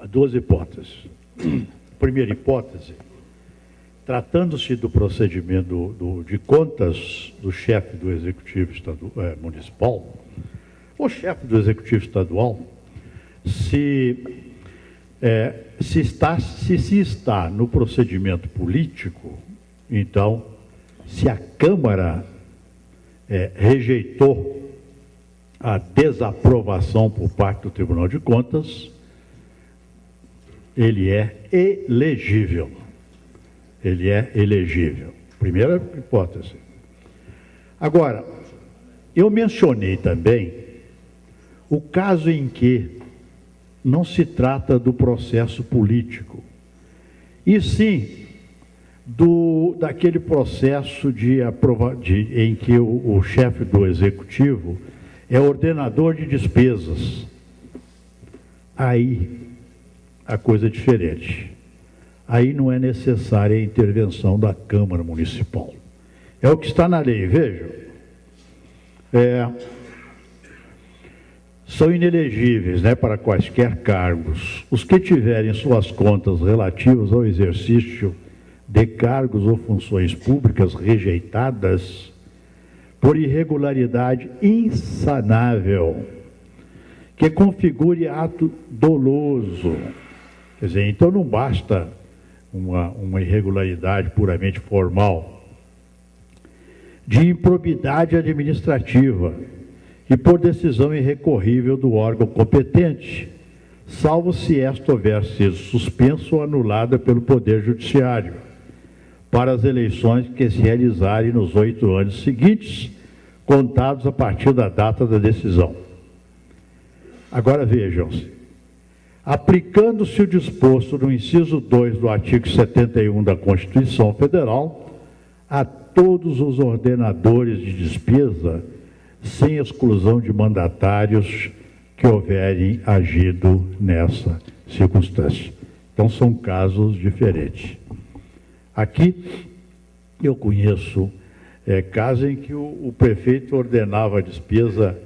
Duas hipóteses. Primeira hipótese: tratando-se do procedimento de contas do chefe do Executivo Municipal, o chefe do Executivo Estadual, se está no procedimento político, então, se a Câmara rejeitou a desaprovação por parte do Tribunal de Contas, ele é elegível. Ele é elegível. Primeira hipótese. Agora, eu mencionei também o caso em que não se trata do processo político, e sim daquele processo em que o chefe do Executivo é ordenador de despesas. Aí a coisa é diferente. Aí não é necessária a intervenção da Câmara Municipal. É o que está na lei, vejam. São inelegíveis, para quaisquer cargos os que tiverem suas contas relativas ao exercício de cargos ou funções públicas rejeitadas por irregularidade insanável, que configure ato doloso. Quer dizer, então não basta uma irregularidade puramente formal, de improbidade administrativa, e por decisão irrecorrível do órgão competente, salvo se esta houver sido suspensa ou anulada pelo Poder Judiciário, para as eleições que se realizarem nos 8 anos seguintes, contados a partir da data da decisão. Agora vejam-se, aplicando-se o disposto no inciso 2 do artigo 71 da Constituição Federal, a todos os ordenadores de despesa, sem exclusão de mandatários que houverem agido nessa circunstância. Então, são casos diferentes. Aqui, eu conheço casos em que o prefeito ordenava a despesa,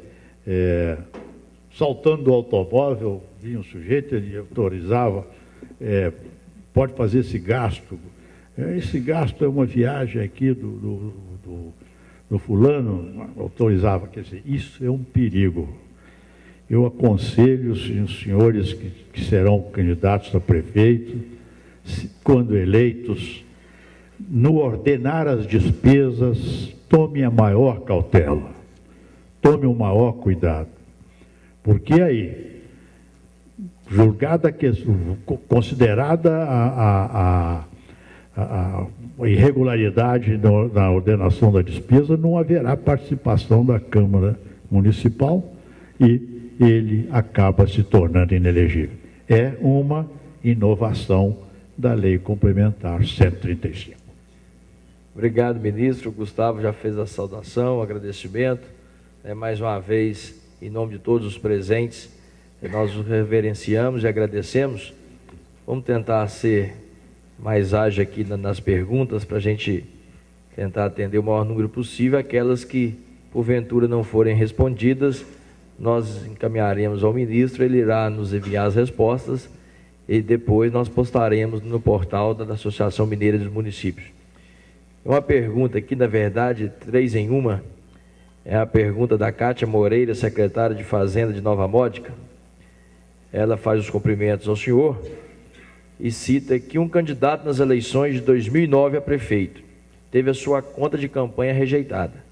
saltando do automóvel, vinha um sujeito, ele autorizava, pode fazer esse gasto. Esse gasto é uma viagem aqui do fulano, autorizava. Quer dizer, isso é um perigo. Eu aconselho os senhores que serão candidatos a prefeito, quando eleitos, no ordenar as despesas, tome a maior cautela, tome o maior cuidado, porque aí, considerada a irregularidade na ordenação da despesa, não haverá participação da Câmara Municipal e ele acaba se tornando inelegível. É uma inovação da Lei Complementar 135. Obrigado, ministro. O Gustavo já fez a saudação, o agradecimento. Mais uma vez, em nome de todos os presentes, nós os reverenciamos e agradecemos. Vamos tentar ser mais ágil aqui nas perguntas, para a gente tentar atender o maior número possível. Aquelas que, porventura, não forem respondidas, nós encaminharemos ao ministro, ele irá nos enviar as respostas e depois nós postaremos no portal da Associação Mineira dos Municípios. Uma pergunta aqui, na verdade, 3 em 1, é a pergunta da Cátia Moreira, secretária de Fazenda de Nova Módica. Ela faz os cumprimentos ao senhor e cita que um candidato nas eleições de 2009 a prefeito teve a sua conta de campanha rejeitada.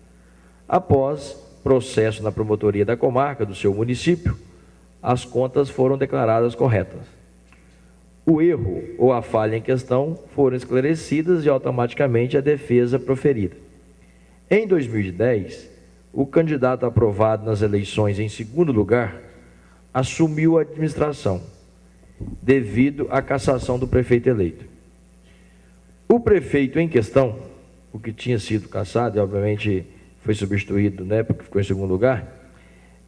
Após processo na promotoria da comarca do seu município, as contas foram declaradas corretas. O erro ou a falha em questão foram esclarecidas e automaticamente a defesa proferida. Em 2010, o candidato aprovado nas eleições em segundo lugar assumiu a administração, devido à cassação do prefeito eleito. O prefeito em questão, o que tinha sido cassado e obviamente foi substituído, porque ficou em segundo lugar,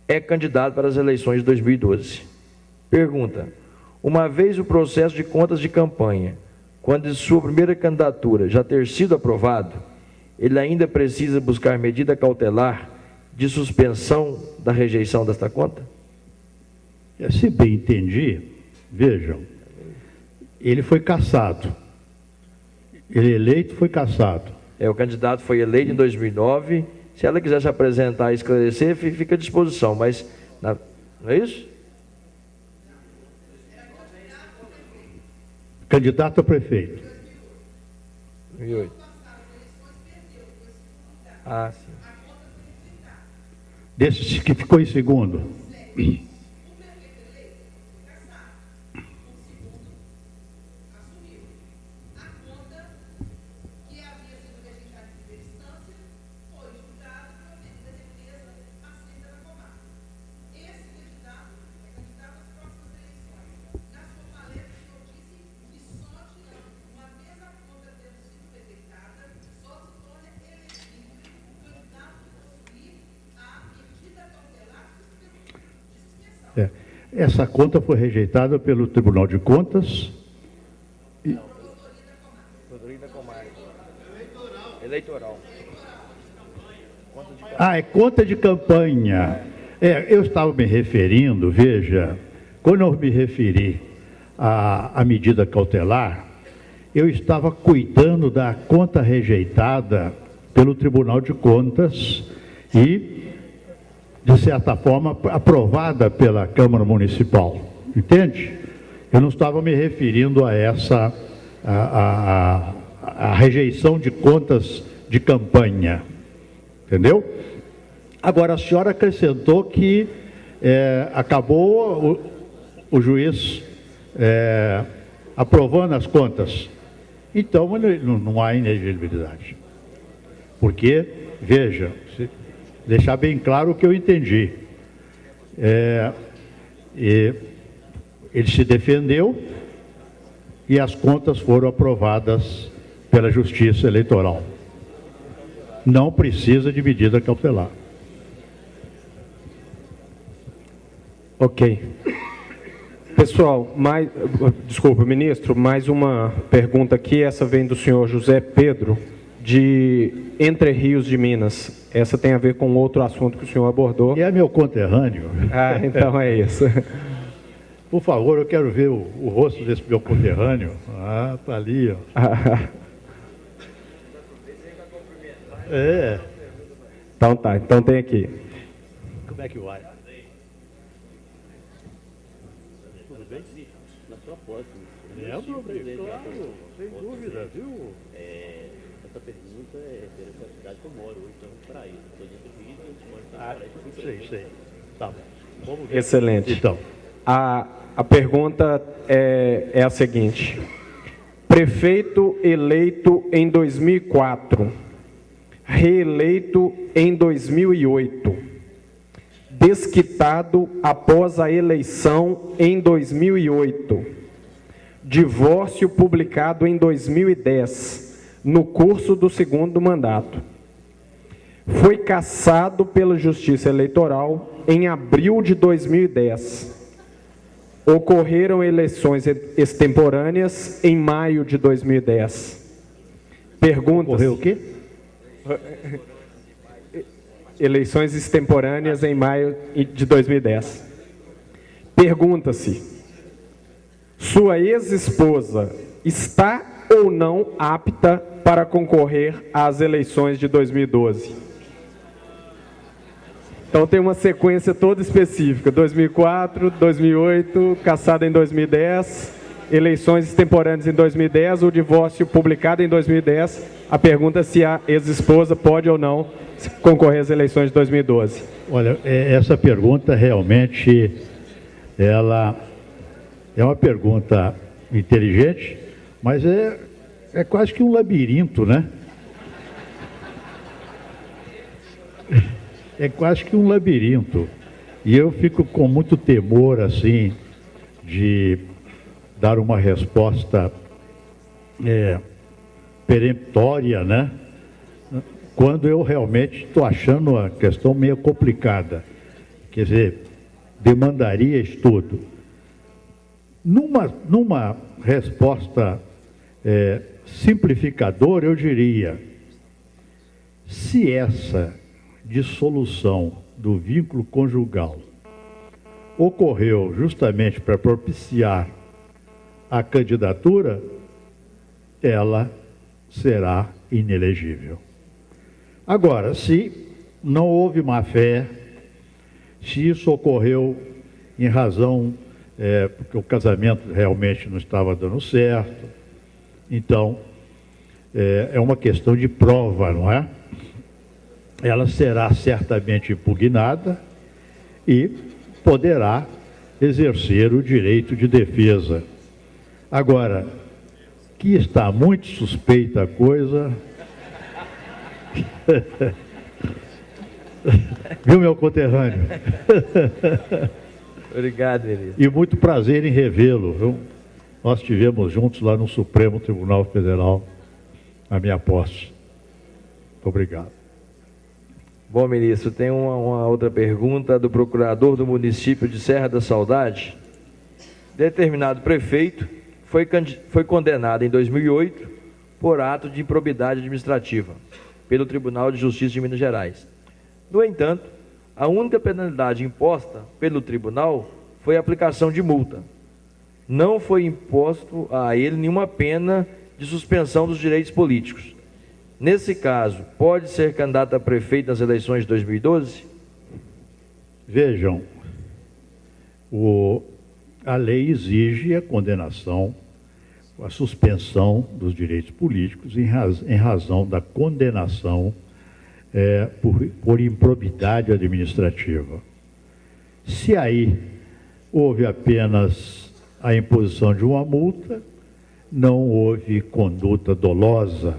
é candidato para as eleições de 2012. Pergunta: uma vez o processo de contas de campanha, quando de sua primeira candidatura já ter sido aprovado, ele ainda precisa buscar medida cautelar de suspensão da rejeição desta conta? Se bem entendi, vejam, ele foi cassado. Ele eleito foi cassado. O candidato foi eleito em 2009. Se ela quiser se apresentar e esclarecer, fica à disposição, mas não é isso? Candidato a prefeito. 2008. Ah, sim. Desse que ficou em segundo. Essa conta foi rejeitada pelo Tribunal de Contas. Eleitoral. É conta de campanha. Eu estava me referindo, veja, quando eu me referi à medida cautelar, eu estava cuidando da conta rejeitada pelo Tribunal de Contas e, de certa forma, aprovada pela Câmara Municipal, entende? Eu não estava me referindo a essa, a rejeição de contas de campanha, entendeu? Agora, a senhora acrescentou que acabou o juiz aprovando as contas. Então, não há inelegibilidade. Porque, veja, deixar bem claro o que eu entendi. Ele se defendeu e as contas foram aprovadas pela Justiça Eleitoral. Não precisa de medida cautelar. Ok. Pessoal, desculpa, ministro, mais uma pergunta aqui. Essa vem do senhor José Pedro, de Entre Rios de Minas. Essa tem a ver com outro assunto que o senhor abordou. E é meu conterrâneo. Então é isso. Por favor, eu quero ver o rosto desse meu conterrâneo. Tá ali, ó. Então tá, então tem aqui. Como é que vai? Tudo bem? Na proposta. Lembro, claro, sem dúvida, viu? Essa pergunta é referente à cidade que eu moro hoje, então para isso. Estou dentro do Rio, a gente mora Sei. Tá bom. Vamos ver. Excelente. Então. A pergunta é a seguinte: prefeito eleito em 2004, reeleito em 2008, desquitado após a eleição em 2008. Divórcio publicado em 2010, no curso do segundo mandato. Foi cassado pela Justiça Eleitoral em abril de 2010. Ocorreram eleições extemporâneas em maio de 2010. Pergunta-se... Ocorreu o quê? Eleições extemporâneas em maio de 2010. Pergunta-se: sua ex-esposa está ou não apta para concorrer às eleições de 2012? Então tem uma sequência toda específica: 2004, 2008, cassada em 2010, eleições extemporâneas em 2010, o divórcio publicado em 2010. A pergunta é se a ex-esposa pode ou não concorrer às eleições de 2012. Olha, essa pergunta realmente, ela é uma pergunta inteligente, mas é quase que um labirinto, né? É quase que um labirinto. E eu fico com muito temor, assim, de dar uma resposta peremptória, né? Quando eu realmente estou achando a questão meio complicada. Quer dizer, demandaria estudo. Numa resposta simplificadora, eu diria, se essa dissolução do vínculo conjugal ocorreu justamente para propiciar a candidatura, ela será inelegível. Agora, se não houve má-fé, se isso ocorreu em razão, porque o casamento realmente não estava dando certo, então, é uma questão de prova, não é? Ela será certamente impugnada e poderá exercer o direito de defesa. Agora, que está muito suspeita a coisa... Viu, meu conterrâneo? Obrigado, ministro. E muito prazer em revê-lo, viu? Nós estivemos juntos lá no Supremo Tribunal Federal, na minha posse. Muito obrigado. Bom, ministro, tem uma outra pergunta do procurador do município de Serra da Saudade. Determinado prefeito foi condenado em 2008 por ato de improbidade administrativa pelo Tribunal de Justiça de Minas Gerais. No entanto, a única penalidade imposta pelo tribunal foi a aplicação de multa. Não foi imposto a ele nenhuma pena de suspensão dos direitos políticos. Nesse caso, pode ser candidato a prefeito nas eleições de 2012? Vejam, a lei exige a condenação, a suspensão dos direitos políticos em razão da condenação por improbidade administrativa. Se aí houve apenas a imposição de uma multa, não houve conduta dolosa.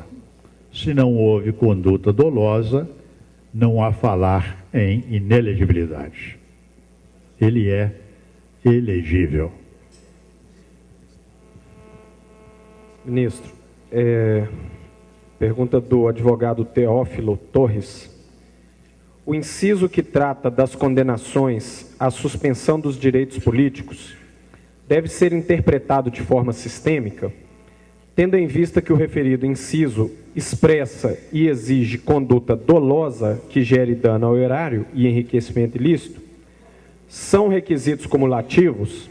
Se não houve conduta dolosa, não há falar em inelegibilidade. Ele é elegível. Ministro, pergunta do advogado Teófilo Torres. O inciso que trata das condenações à suspensão dos direitos políticos deve ser interpretado de forma sistêmica, tendo em vista que o referido inciso expressa e exige conduta dolosa que gere dano ao erário e enriquecimento ilícito, são requisitos cumulativos.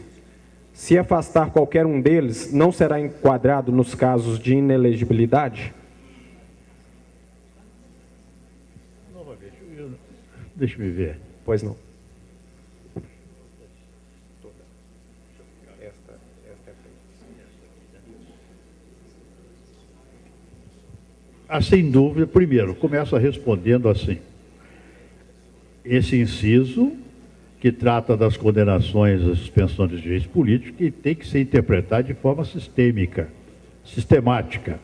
Se afastar qualquer um deles, não será enquadrado nos casos de inelegibilidade? Deixa-me ver. Pois não. Sem dúvida, primeiro, começo respondendo assim. Esse inciso, que trata das condenações à suspensão dos direitos políticos, que tem que ser interpretado de forma sistemática.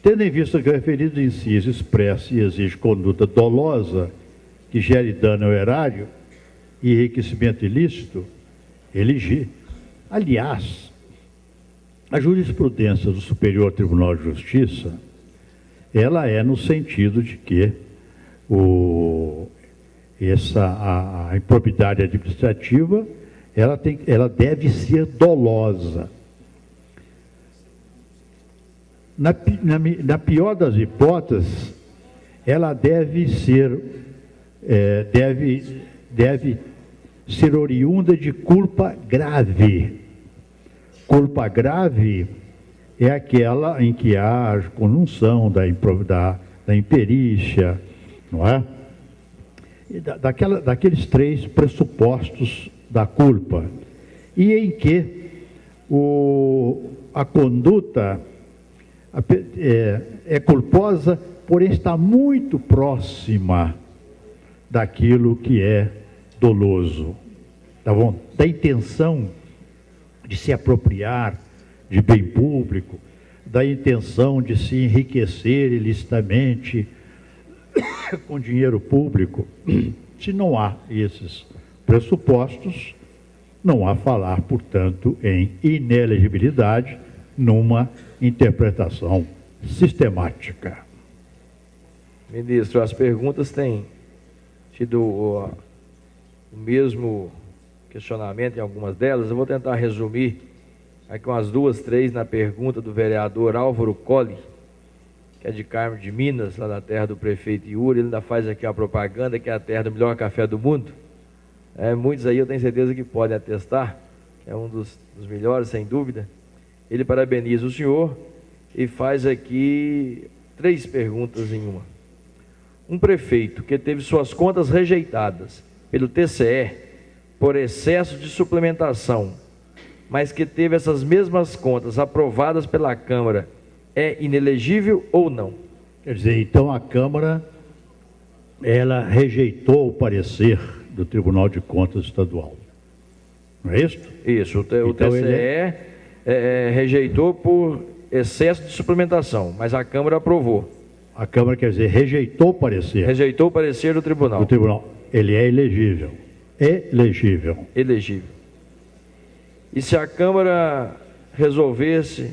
Tendo em vista que o referido inciso expressa e exige conduta dolosa, que gere dano ao erário e enriquecimento ilícito, aliás, a jurisprudência do Superior Tribunal de Justiça, ela é no sentido de que a improbidade administrativa, ela deve ser dolosa. Na pior das hipóteses, ela deve ser oriunda de culpa grave. Culpa grave é aquela em que há conjunção da imperícia, não é? Daqueles 3 pressupostos da culpa, e em que a conduta é culposa, porém está muito próxima daquilo que é doloso, da intenção de se apropriar de bem público, da intenção de se enriquecer ilicitamente com dinheiro público. Se não há esses pressupostos, não há falar, portanto, em inelegibilidade numa interpretação sistemática. Ministro, as perguntas têm tido o mesmo questionamento em algumas delas. Eu vou tentar resumir aqui umas 2, 3 na pergunta do vereador Álvaro Colli, que é de Carmo de Minas, lá da terra do prefeito Yuri. Ele ainda faz aqui uma propaganda que é a terra do melhor café do mundo. Muitos aí eu tenho certeza que podem atestar, é um dos melhores, sem dúvida. Ele parabeniza o senhor e faz aqui 3 perguntas em uma. Um prefeito que teve suas contas rejeitadas pelo TCE por excesso de suplementação, mas que teve essas mesmas contas aprovadas pela Câmara, é inelegível ou não? Quer dizer, então a Câmara, ela rejeitou o parecer do Tribunal de Contas Estadual, não é isso? Isso, o TCE rejeitou por excesso de suplementação, mas a Câmara aprovou. A Câmara, quer dizer, rejeitou o parecer. Rejeitou o parecer do Tribunal. O Tribunal, ele é elegível. Elegível. Elegível. E se a Câmara resolvesse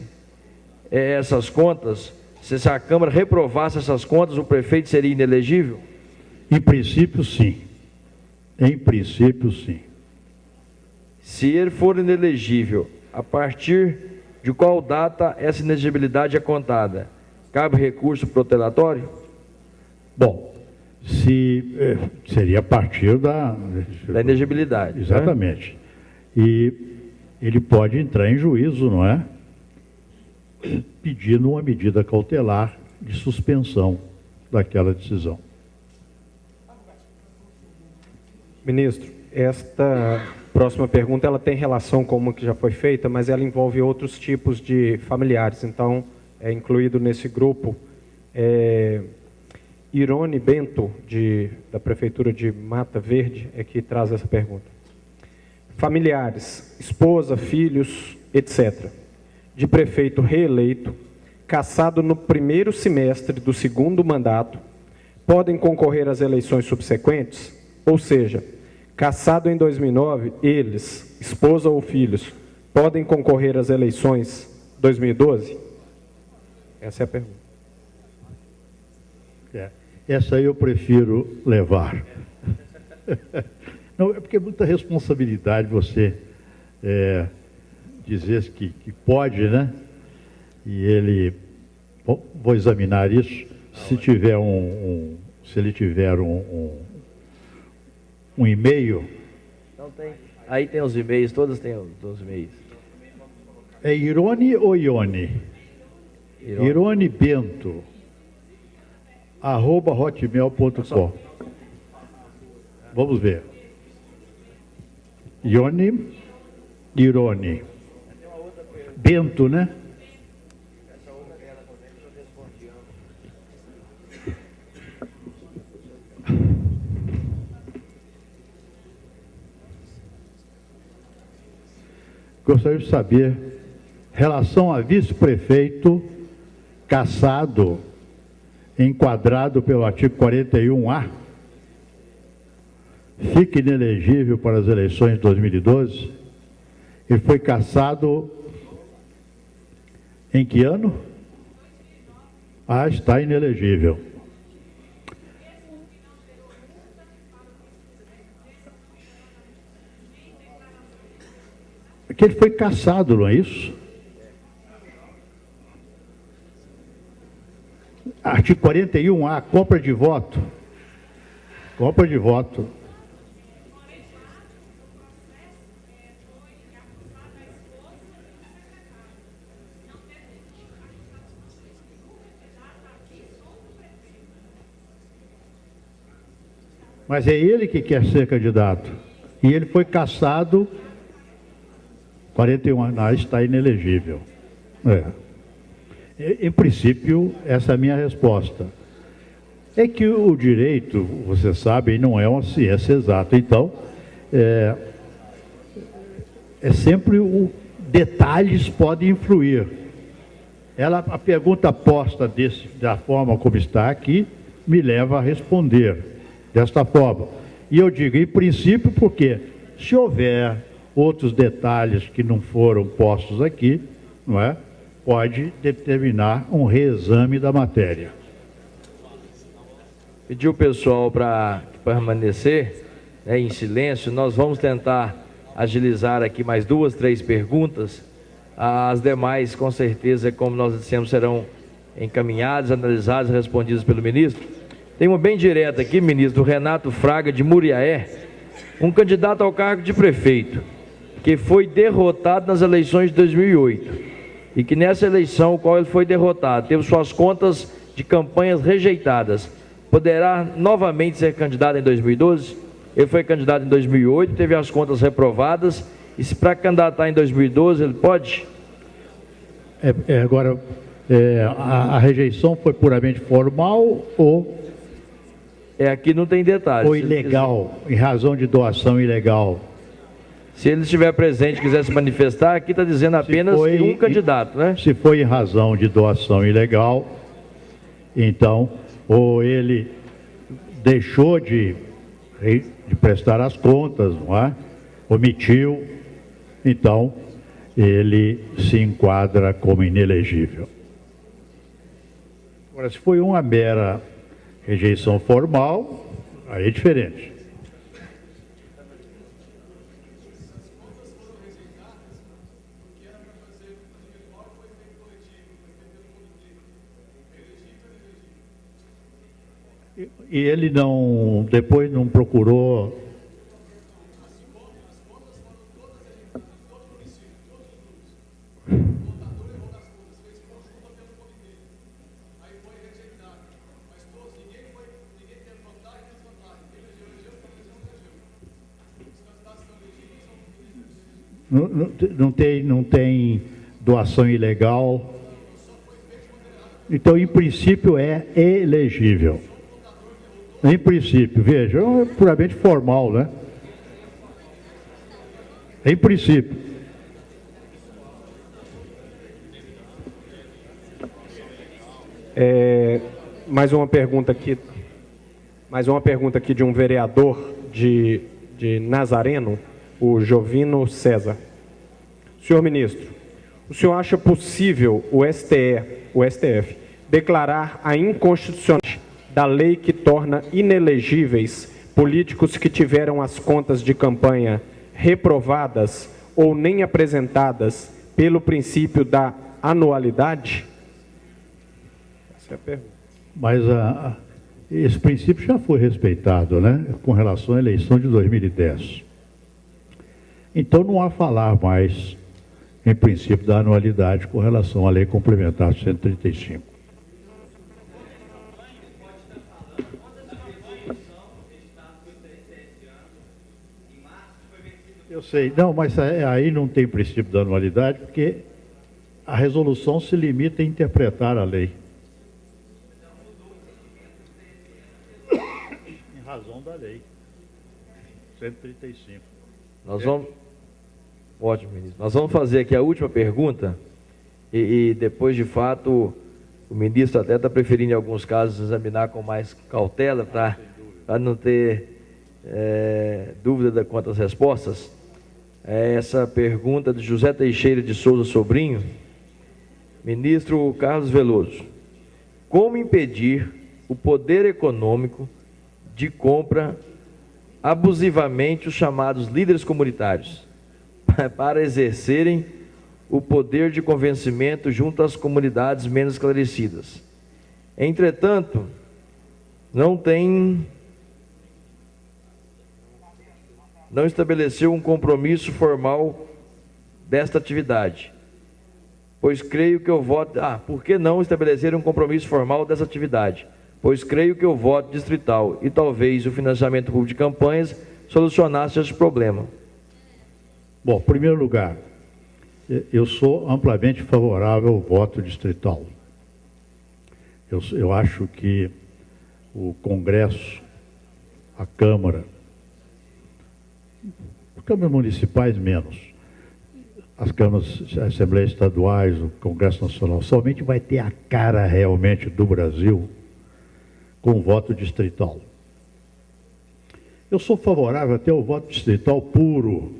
essas contas, se a Câmara reprovasse essas contas, o prefeito seria inelegível? Em princípio, sim. Em princípio, sim. Se ele for inelegível, a partir de qual data essa inelegibilidade é contada? Cabe recurso protelatório? Bom, seria a partir da inelegibilidade. Exatamente. Né? E ele pode entrar em juízo, não é? Pedindo uma medida cautelar de suspensão daquela decisão. Ministro, esta próxima pergunta ela tem relação com uma que já foi feita, mas ela envolve outros tipos de familiares. Então, é incluído nesse grupo Irone Bento, da Prefeitura de Mata Verde, é que traz essa pergunta. Familiares, esposa, filhos, etc., de prefeito reeleito, cassado no primeiro semestre do segundo mandato, podem concorrer às eleições subsequentes? Ou seja, cassado em 2009, eles, esposa ou filhos, podem concorrer às eleições 2012? Essa é a pergunta. Essa aí eu prefiro levar. Não, é porque é muita responsabilidade você dizer que pode, né? E ele... Bom, vou examinar isso. Se tiver se ele tiver um e-mail... Não tem. Aí tem os e-mails, todos têm os e-mails. É Irone ou Ione? Irone Bento, @hotmail.com. Vamos ver. Irone Bento, né? Essa outra dela também, eu respondi. Gostaria de saber, relação a vice-prefeito cassado, enquadrado pelo artigo 41A, fica inelegível para as eleições de 2012. Ele foi cassado em que ano? Está inelegível. Que ele foi cassado, não é isso? Artigo 41A, compra de voto. Compra de voto. Mas é ele que quer ser candidato. E ele foi cassado. 41 anos, está inelegível. Em princípio, essa é a minha resposta. É que o direito, você sabe, não é uma ciência exata. Então, é sempre detalhes podem influir. A pergunta posta da forma como está aqui me leva a responder desta forma. E eu digo, em princípio, porque se houver outros detalhes que não foram postos aqui, não é? Pode determinar um reexame da matéria. Pedir o pessoal para permanecer, né, em silêncio. Nós vamos tentar agilizar aqui mais 2, 3 perguntas. As demais, com certeza, como nós dissemos, serão encaminhadas, analisadas e respondidas pelo ministro. Tem uma bem direta aqui, ministro, do Renato Fraga, de Muriaé, um candidato ao cargo de prefeito, que foi derrotado nas eleições de 2008 e que nessa eleição, o qual ele foi derrotado, teve suas contas de campanhas rejeitadas, poderá novamente ser candidato em 2012? Ele foi candidato em 2008, teve as contas reprovadas, e se para candidatar em 2012, ele pode? Agora, a rejeição foi puramente formal ou... Aqui não tem detalhes. Ou ilegal, em razão de doação ilegal? Se ele estiver presente e quiser se manifestar, aqui está dizendo apenas que um candidato, né? Se foi em razão de doação ilegal, então, ou ele deixou de prestar as contas, não é? Omitiu, então, ele se enquadra como inelegível. Agora, se foi uma mera rejeição formal, aí é diferente. E ele depois não procurou... Não tem doação ilegal. Então, em princípio, é elegível. Em princípio, veja, é puramente formal, né? Em princípio. Mais uma pergunta aqui de um vereador de Nazareno, o Jovino César. Senhor ministro, o senhor acha possível o STF declarar a inconstitucionalidade da lei que torna inelegíveis políticos que tiveram as contas de campanha reprovadas ou nem apresentadas pelo princípio da anualidade? Essa é a pergunta. Mas esse princípio já foi respeitado, né? Com relação à eleição de 2010. Então não há falar mais em princípio da anualidade com relação à lei complementar 135. Eu sei, não, mas aí não tem princípio da anualidade, porque a resolução se limita a interpretar a lei. Em razão da lei 135. Ótimo, ministro. Nós vamos fazer aqui a última pergunta e depois, de fato, o ministro até está preferindo, em alguns casos, examinar com mais cautela para não ter dúvida quanto às respostas. Essa pergunta de José Teixeira de Souza Sobrinho. Ministro Carlos Veloso, como impedir o poder econômico de compra abusivamente os chamados líderes comunitários para exercerem o poder de convencimento junto às comunidades menos esclarecidas? Entretanto, não estabeleceu um compromisso formal desta atividade, pois creio que o voto... por que não estabelecer um compromisso formal dessa atividade? Pois creio que o voto distrital e talvez o financiamento público de campanhas solucionasse esse problema. Bom, em primeiro lugar, eu sou amplamente favorável ao voto distrital. Eu acho que o Congresso, a Câmara, as câmaras municipais menos, as câmaras, as assembleias estaduais, o Congresso Nacional, somente vai ter a cara realmente do Brasil com o voto distrital. Eu sou favorável até ao voto distrital puro.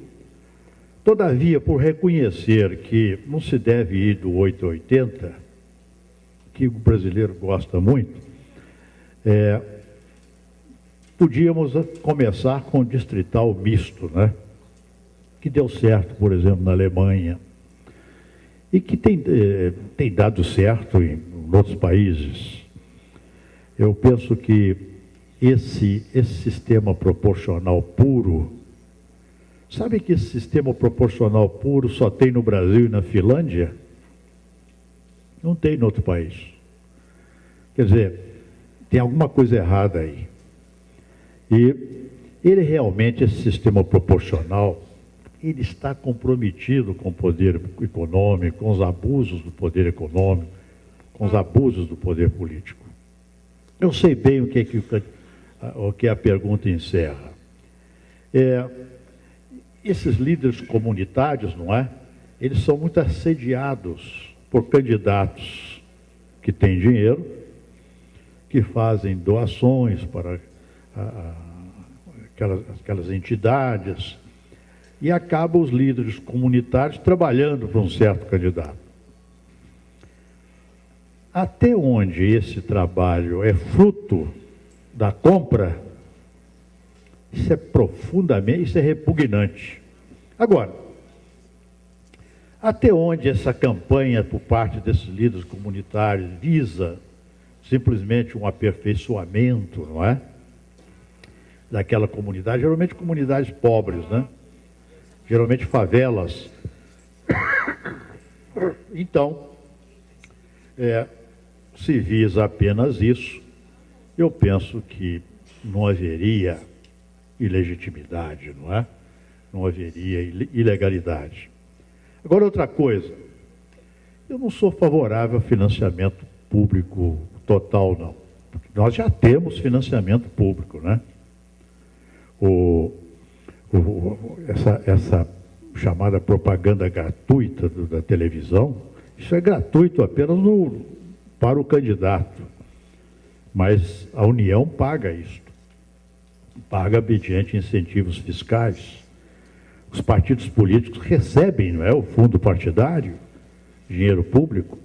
Todavia, por reconhecer que não se deve ir do 880, que o brasileiro gosta muito, podíamos começar com o distrital misto, né? Que deu certo, por exemplo, na Alemanha, e que tem dado certo em outros países. Eu penso que esse sistema proporcional puro, sabe que esse sistema proporcional puro só tem no Brasil e na Finlândia? Não tem em outro país. Quer dizer, tem alguma coisa errada aí. E ele realmente, esse sistema proporcional, ele está comprometido com o poder econômico, com os abusos do poder econômico, com os abusos do poder político. Eu sei bem o que a pergunta encerra. Esses líderes comunitários, não é? Eles são muito assediados por candidatos que têm dinheiro, que fazem doações para aquelas entidades, e acabam os líderes comunitários trabalhando para um certo candidato. Até onde esse trabalho é fruto da compra, isso é profundamente, isso é repugnante. Agora, até onde essa campanha por parte desses líderes comunitários visa simplesmente um aperfeiçoamento, não é? Daquela comunidade, geralmente comunidades pobres, né? Geralmente favelas. Então, se visa apenas isso, eu penso que não haveria ilegitimidade, não é? Não haveria ilegalidade. Agora, outra coisa, eu não sou favorável a financiamento público total, não. Porque nós já temos financiamento público, né? Essa chamada propaganda gratuita da televisão, isso é gratuito apenas para o candidato. Mas a União paga isso. Paga mediante incentivos fiscais. Os partidos políticos recebem, não é, o fundo partidário, dinheiro público.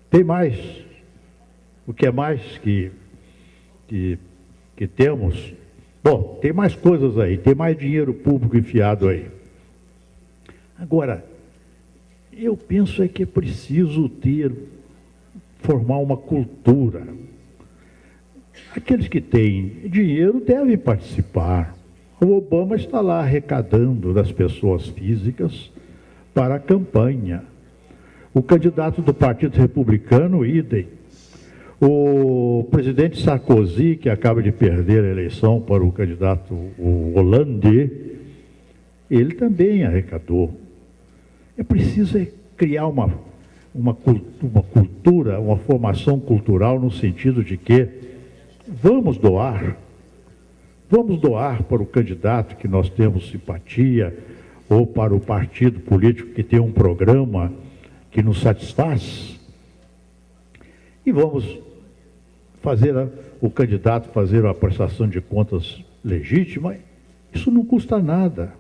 Tem mais. O que é mais que temos? Bom, tem mais coisas aí, tem mais dinheiro público enfiado aí. Agora, eu penso que é preciso formar uma cultura. Aqueles que têm dinheiro devem participar. O Obama está lá arrecadando das pessoas físicas para a campanha. O candidato do Partido Republicano, idem. O presidente Sarkozy, que acaba de perder a eleição para o candidato Hollande, ele também arrecadou. É preciso criar uma cultura, uma formação cultural no sentido de que vamos doar para o candidato que nós temos simpatia, ou para o partido político que tem um programa que nos satisfaz, e vamos fazer o candidato fazer uma prestação de contas legítima, isso não custa nada.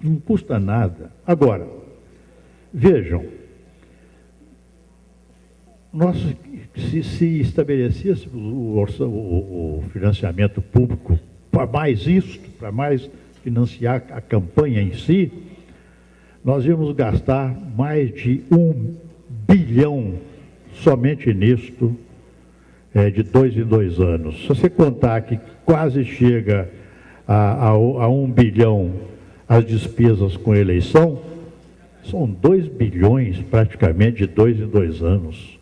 Não custa nada. Agora, vejam, se estabelecesse o financiamento público para mais isto, para mais financiar a campanha em si, nós íamos gastar mais de 1 bilhão somente nisto, de 2 em 2 anos. Se você contar que quase chega a 1 bilhão as despesas com eleição, são 2 bilhões praticamente de 2 em 2 anos.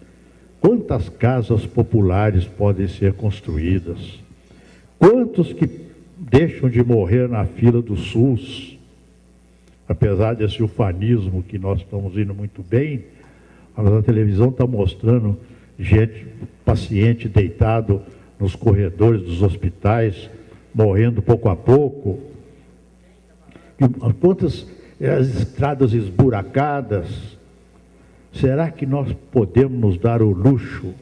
Quantas casas populares podem ser construídas? Quantos que deixam de morrer na fila do SUS? Apesar desse ufanismo que nós estamos indo muito bem, mas a televisão está mostrando gente, paciente deitado nos corredores dos hospitais, morrendo pouco a pouco. Quantas as estradas esburacadas? Será que nós podemos nos dar o luxo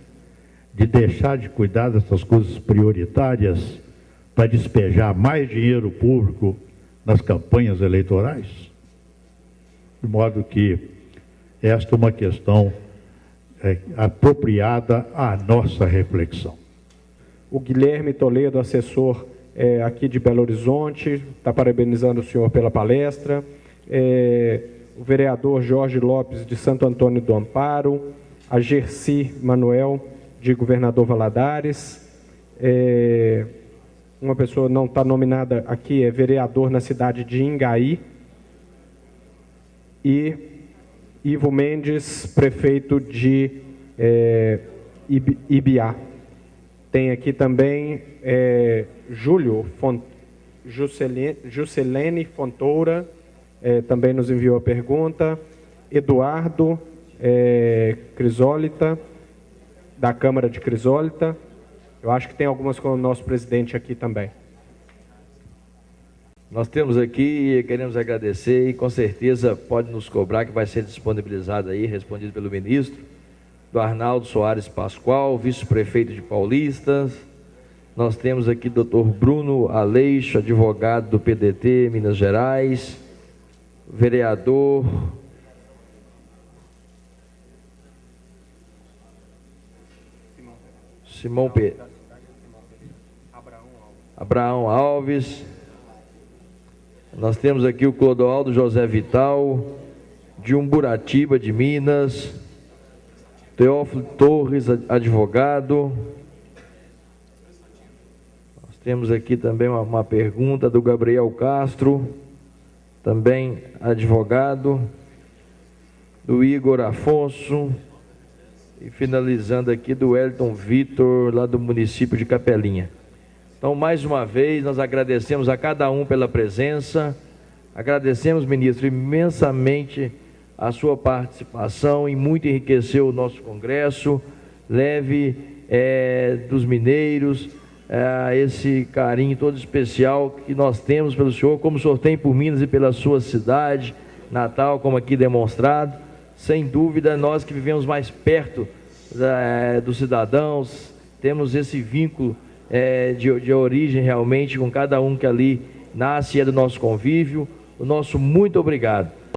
de deixar de cuidar dessas coisas prioritárias para despejar mais dinheiro público nas campanhas eleitorais? De modo que esta é uma questão apropriada à nossa reflexão. O Guilherme Toledo, assessor aqui de Belo Horizonte, está parabenizando o senhor pela palestra. O vereador Jorge Lopes, de Santo Antônio do Amparo. A Gerci Manuel, de Governador Valadares. Uma pessoa não está nominada aqui, é vereador na cidade de Ingaí. E Ivo Mendes, prefeito de Ibiá. Tem aqui também Juscelene Fontoura, também nos enviou a pergunta. Eduardo Crisólita, da Câmara de Crisólita. Eu acho que tem algumas com o nosso presidente aqui também. Nós temos aqui, queremos agradecer e com certeza pode nos cobrar que vai ser disponibilizado aí, respondido pelo ministro, do Arnaldo Soares Pascoal, vice-prefeito de Paulistas. Nós temos aqui o Dr. Bruno Aleixo, advogado do PDT, Minas Gerais, vereador Abraão Alves. Nós temos aqui o Clodoaldo José Vital, de Umburatiba, de Minas. Teófilo Torres, advogado. Nós temos aqui também uma pergunta do Gabriel Castro, também advogado. Do Igor Afonso. E finalizando aqui do Elton Vitor, lá do município de Capelinha. Então, mais uma vez, nós agradecemos a cada um pela presença. Agradecemos, ministro, imensamente a sua participação e muito enriqueceu o nosso congresso. Leve dos mineiros esse carinho todo especial que nós temos pelo senhor, como o senhor tem por Minas e pela sua cidade natal, como aqui demonstrado. Sem dúvida, nós que vivemos mais perto dos cidadãos, temos esse vínculo de origem realmente com cada um que ali nasce e é do nosso convívio. O nosso muito obrigado.